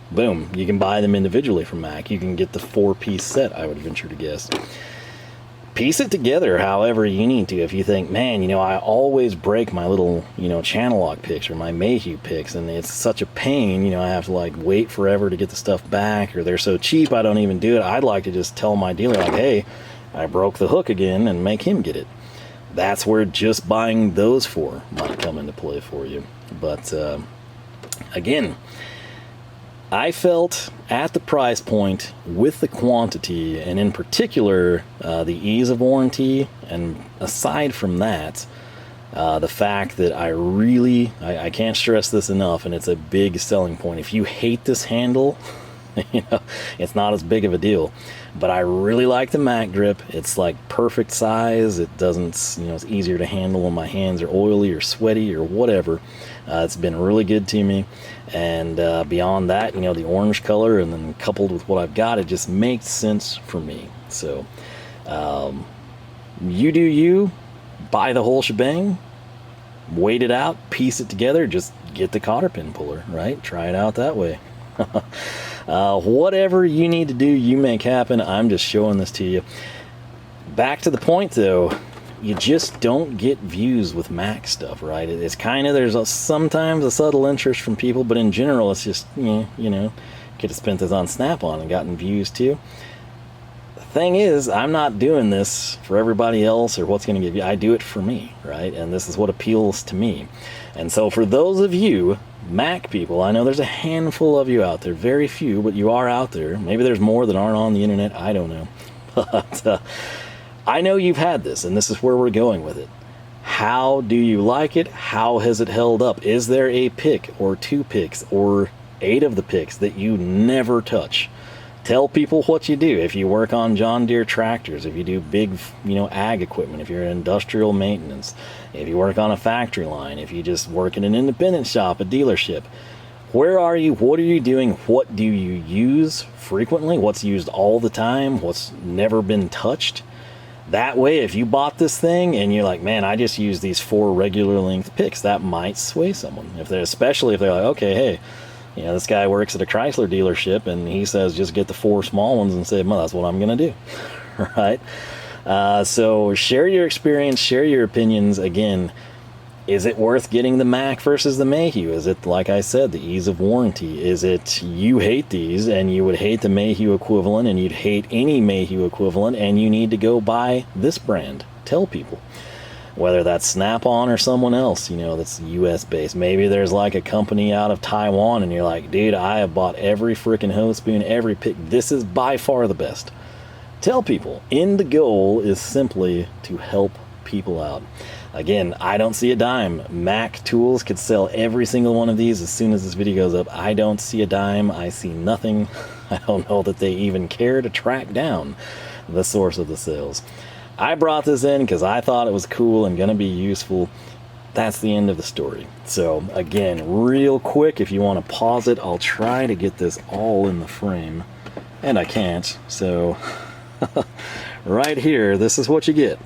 Boom, you can buy them individually from Mac. You can get the 4-piece set, I would venture to guess. Piece it together however you need to. If you think, man, you know, I always break my little, you know, Channellock picks or my Mayhew picks, and it's such a pain, you know, I have to like wait forever to get the stuff back, or they're so cheap I don't even do it. I'd like to just tell my dealer, like, hey, I broke the hook again, and make him get it. That's where just buying those four might come into play for you. But again, I felt at the price point, with the quantity, and in particular the ease of warranty, and aside from that, the fact that I can't stress this enough, and it's a big selling point. If you hate this handle, you know, it's not as big of a deal. But I really like the Mac grip. It's like perfect size. It doesn't, you know, it's easier to handle when my hands are oily or sweaty or whatever. It's been really good to me. And beyond that, you know, the orange color, and then coupled with what I've got, it just makes sense for me. So you do you, buy the whole shebang, wait it out, piece it together, just get the cotter pin puller, right? Try it out that way. Whatever you need to do, you make happen. I'm just showing this to you. Back to the point though, you just don't get views with Mac stuff, right? It's kind of, there's sometimes a subtle interest from people, but in general it's just, you know, could have spent this on Snap-on and gotten views too. The thing is, I'm not doing this for everybody else or what's going to give you. I do it for me, right? And this is what appeals to me. And so for those of you Mac people, I know there's a handful of you out there, very few, but you are out there. Maybe there's more that aren't on the internet, I don't know. But I know you've had this, and this is where we're going with it. How do you like it? How has it held up? Is there a pick or 2 picks or 8 of the picks that you never touch? Tell people what you do. If you work on John Deere tractors, if you do big, you know, ag equipment, if you're in industrial maintenance, if you work on a factory line, if you just work in an independent shop, a dealership, where are you? What are you doing? What do you use frequently? What's used all the time? What's never been touched? That way, if you bought this thing and you're like, man, I just use these 4 regular length picks, that might sway someone. Especially if they're like, okay, hey, you know, this guy works at a Chrysler dealership and he says just get the 4 small ones, and say, well, that's what I'm going to do. Right? So share your experience, share your opinions. Again, is it worth getting the Mac versus the Mayhew? Is it, like I said, the ease of warranty? Is it you hate these and you would hate the Mayhew equivalent, and you'd hate any Mayhew equivalent, and you need to go buy this brand? Tell people. Whether that's Snap-on or someone else, you know, that's US based. Maybe there's like a company out of Taiwan and you're like, dude, I have bought every freaking hose spoon, every pick. This is by far the best. Tell people. The goal is simply to help people out. Again, I don't see a dime. Mac Tools could sell every single one of these as soon as this video goes up. I don't see a dime. I see nothing. I don't know that they even care to track down the source of the sales. I brought this in because I thought it was cool and going to be useful. That's the end of the story. So again, real quick, if you want to pause it, I'll try to get this all in the frame. And I can't. So right here, this is what you get.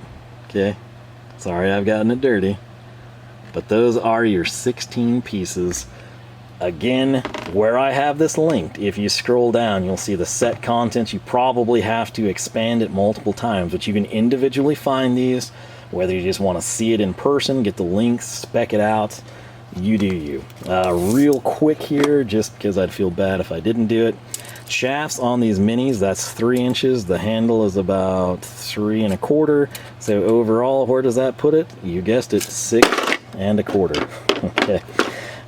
Okay. Sorry I've gotten it dirty. But those are your 16 pieces. Again, where I have this linked, if you scroll down, you'll see the set contents. You probably have to expand it multiple times, but you can individually find these, whether you just want to see it in person, get the links, spec it out, you do you. Real quick here, just because I'd feel bad if I didn't do it. Shafts on these minis, that's 3 inches. The handle is about 3 1/4. So overall, where does that put it? You guessed it, 6 1/4. Okay.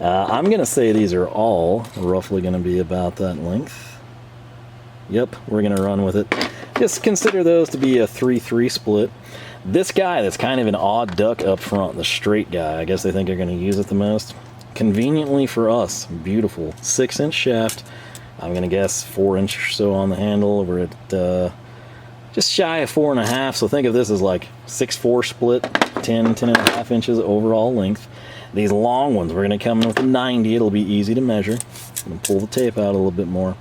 I'm going to say these are all roughly going to be about that length. Yep, we're going to run with it. Just consider those to be a 3-3 split. This guy that's kind of an odd duck up front, the straight guy, I guess they think they're going to use it the most. Conveniently for us, beautiful 6-inch shaft. I'm going to guess 4-inch or so on the handle. We're at just shy of 4.5, so think of this as like 6-4 split, 10.5 inches overall length. These long ones, we're going to come in with a 90. It'll be easy to measure. I'm going to pull the tape out a little bit more.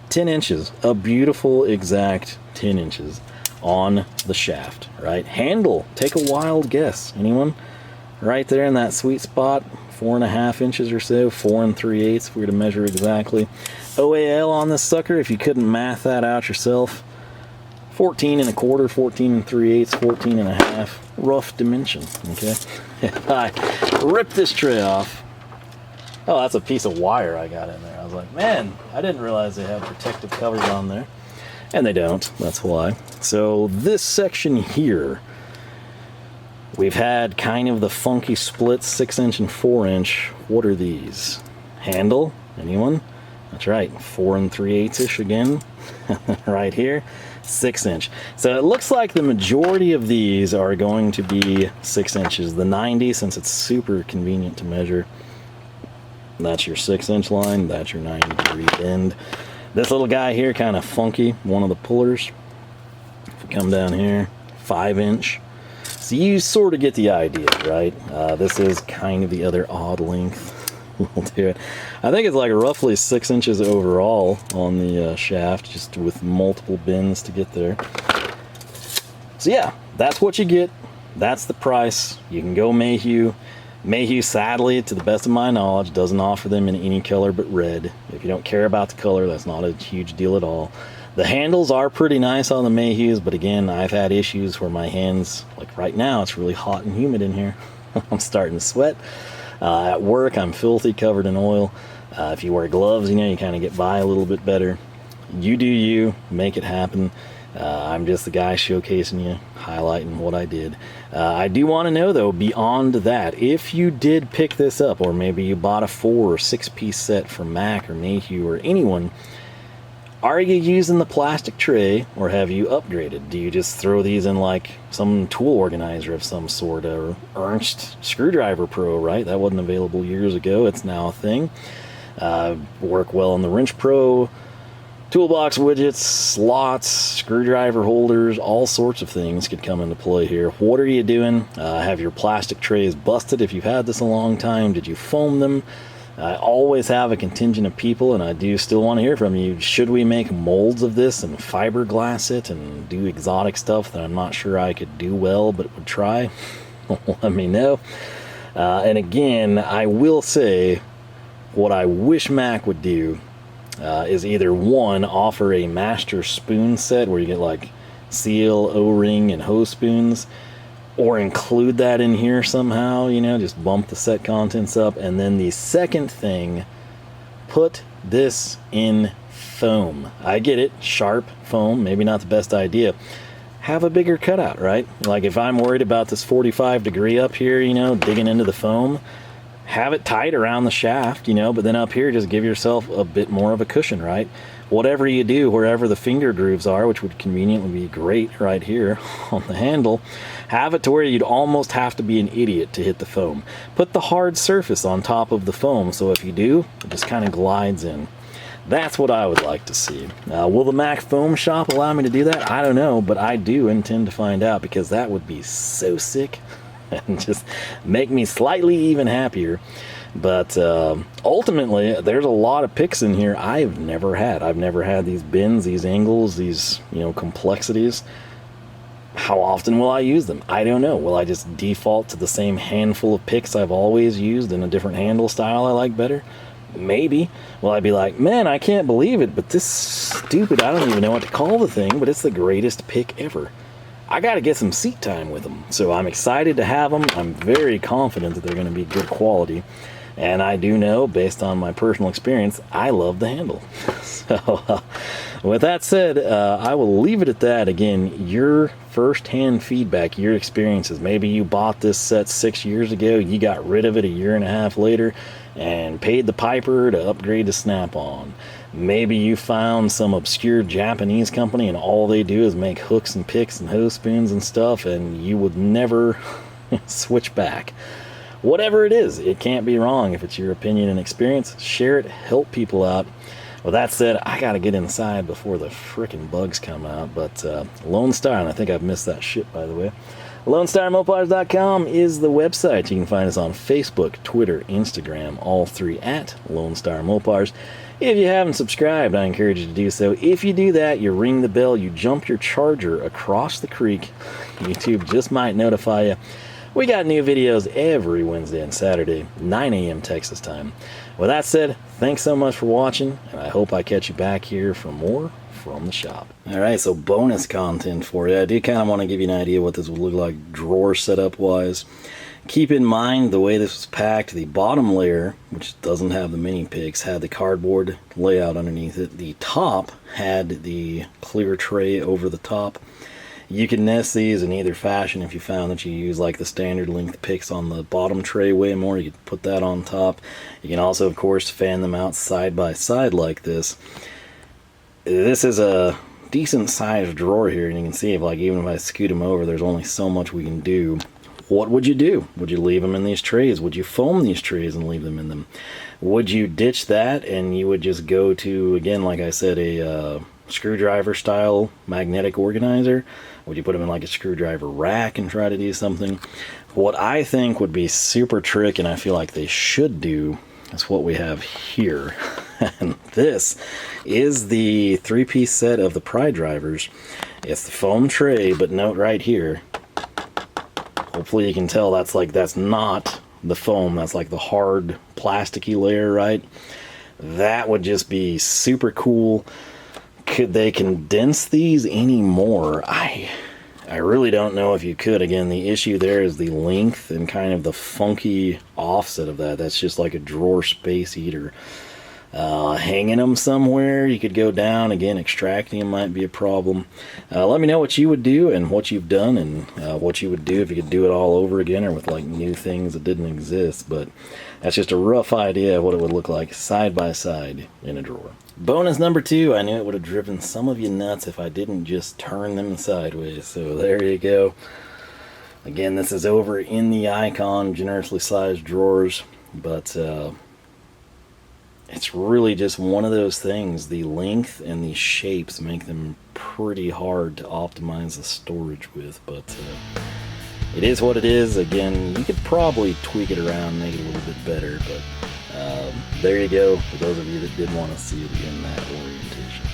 10 inches, a beautiful exact 10 inches on the shaft, right? Handle, take a wild guess. Anyone? Right there in that sweet spot, 4.5 inches or so, 4 3/8 if we were to measure exactly. OAL on this sucker, if you couldn't math that out yourself, 14 1/4, 14 3/8, 14 1/2, rough dimension, okay? If I rip this tray off, oh, that's a piece of wire I got in there. I was like, man, I didn't realize they had protective covers on there. And they don't, that's why. So this section here, we've had kind of the funky splits, 6-inch and 4-inch. What are these? Handle, anyone? That's right, 4 3/8-ish again, right here, 6-inch. So it looks like the majority of these are going to be 6 inches. The 90, since it's super convenient to measure, that's your 6-inch line, that's your 90-degree bend. This little guy here, kind of funky, one of the pullers. If we come down here, 5-inch. So you sort of get the idea, right? This is kind of the other odd length. We'll do it. I think it's like roughly 6 inches overall on the shaft, just with multiple bends to get there. So yeah, that's what you get. That's the price. You can go Mayhew. Mayhew, sadly, to the best of my knowledge, doesn't offer them in any color but red. If you don't care about the color, that's not a huge deal at all. The handles are pretty nice on the Mayhews, but again, I've had issues where my hands, like right now, it's really hot and humid in here. I'm starting to sweat. At work, I'm filthy, covered in oil. If you wear gloves, you know, you kind of get by a little bit better. You do you, make it happen. I'm just the guy showcasing you, highlighting what I did. I do want to know, though, beyond that, if you did pick this up, or maybe you bought a 4 or 6-piece set from Mac or Mayhew or anyone, are you using the plastic tray, or have you upgraded? Do you just throw these in like some tool organizer of some sort, or Ernst Screwdriver Pro, right? That wasn't available years ago. It's now a thing. Work well on the Wrench Pro. Toolbox widgets, slots, screwdriver holders, all sorts of things could come into play here. What are you doing? Have your plastic trays busted if you've had this a long time? Did you foam them? I always have a contingent of people, and I do still want to hear from you. Should we make molds of this and fiberglass it and do exotic stuff that I'm not sure I could do well, but would try? Let me know. And again, I will say what I wish Mac would do is either one, offer a master spoon set where you get like seal, O-ring, and hose spoons, or include that in here somehow, you know, just bump the set contents up. And then the second thing, put this in foam. I get it, sharp foam, maybe not the best idea. Have a bigger cutout, right? Like if I'm worried about this 45 degree up here, you know, digging into the foam, have it tight around the shaft, you know, but then up here, just give yourself a bit more of a cushion, right? Whatever you do, wherever the finger grooves are, which would conveniently be great right here on the handle, have it to where you'd almost have to be an idiot to hit the foam. Put the hard surface on top of the foam, so if you do, it just kind of glides in. That's what I would like to see. Will the Mac Foam Shop allow me to do that? I don't know, but I do intend to find out, because that would be so sick and just make me slightly even happier. But ultimately, there's a lot of picks in here I've never had. I've never had these bends, these angles, these, you know, complexities. How often will I use them? I don't know. Will I just default to the same handful of picks I've always used in a different handle style I like better? Maybe. Will I be like, man, I can't believe it, but this stupid, I don't even know what to call the thing, but it's the greatest pick ever. I got to get some seat time with them, so I'm excited to have them. I'm very confident that they're going to be good quality, and I do know, based on my personal experience, I love the handle. So with that said, I will leave it at that. Again, your first-hand feedback, your experiences. Maybe you bought this set 6 years ago, you got rid of it a year and a half later, and paid the piper to upgrade to Snap-on. Maybe you found some obscure Japanese company and all they do is make hooks and picks and hose spoons and stuff, and you would never switch back. Whatever it is, it can't be wrong. If it's your opinion and experience, share it, help people out. With that said, I gotta get inside before the frickin' bugs come out. But Lone Star, and I think I've missed that shit, by the way. LoneStarMopars.com is the website. You can find us on Facebook, Twitter, Instagram, all three at Lone Star Mopars. If you haven't subscribed, I encourage you to do so. If you do that, you ring the bell, you jump your charger across the creek, YouTube just might notify you. We got new videos every Wednesday and Saturday, 9 a.m. Texas time. With that said, thanks so much for watching, and I hope I catch you back here for more from the shop. Alright, so bonus content for you. I do kind of want to give you an idea what this would look like drawer setup wise. Keep in mind the way this was packed, the bottom layer, which doesn't have the mini picks, had the cardboard layout underneath it. The top had the clear tray over the top. You can nest these in either fashion. If you found that you use like the standard length picks on the bottom tray way more, you could put that on top. You can also, of course, fan them out side by side like this. This is a decent sized drawer here, and you can see if, like, even if I scoot them over, there's only so much we can do. What would you do? Would you leave them in these trays? Would you foam these trays and leave them in them? Would you ditch that and you would just go to, again, like I said, a screwdriver style magnetic organizer? Would you put them in like a screwdriver rack and try to do something? What I think would be super trick, and I feel like they should do, is what we have here. And this is the 3-piece set of the Pry Drivers. It's the foam tray, but note right here, hopefully you can tell that's not the foam, that's like the hard plasticky layer, right? That would just be super cool. Could they condense these any more? I really don't know if you could. Again, the issue there is the length and kind of the funky offset of that. That's just like a drawer space eater. Hanging them somewhere, you could go down. Again, extracting them might be a problem. Let me know what you would do and what you've done and what you would do if you could do it all over again or with like new things that didn't exist. But that's just a rough idea of what it would look like side by side in a drawer. Bonus number 2, I knew it would have driven some of you nuts if I didn't just turn them sideways. So there you go. Again, this is over in the Icon generously sized drawers, but it's really just one of those things. The length and the shapes make them pretty hard to optimize the storage with, but it is what it is. Again, you could probably tweak it around, make it a little bit better, but there you go, for those of you that did want to see it in that orientation.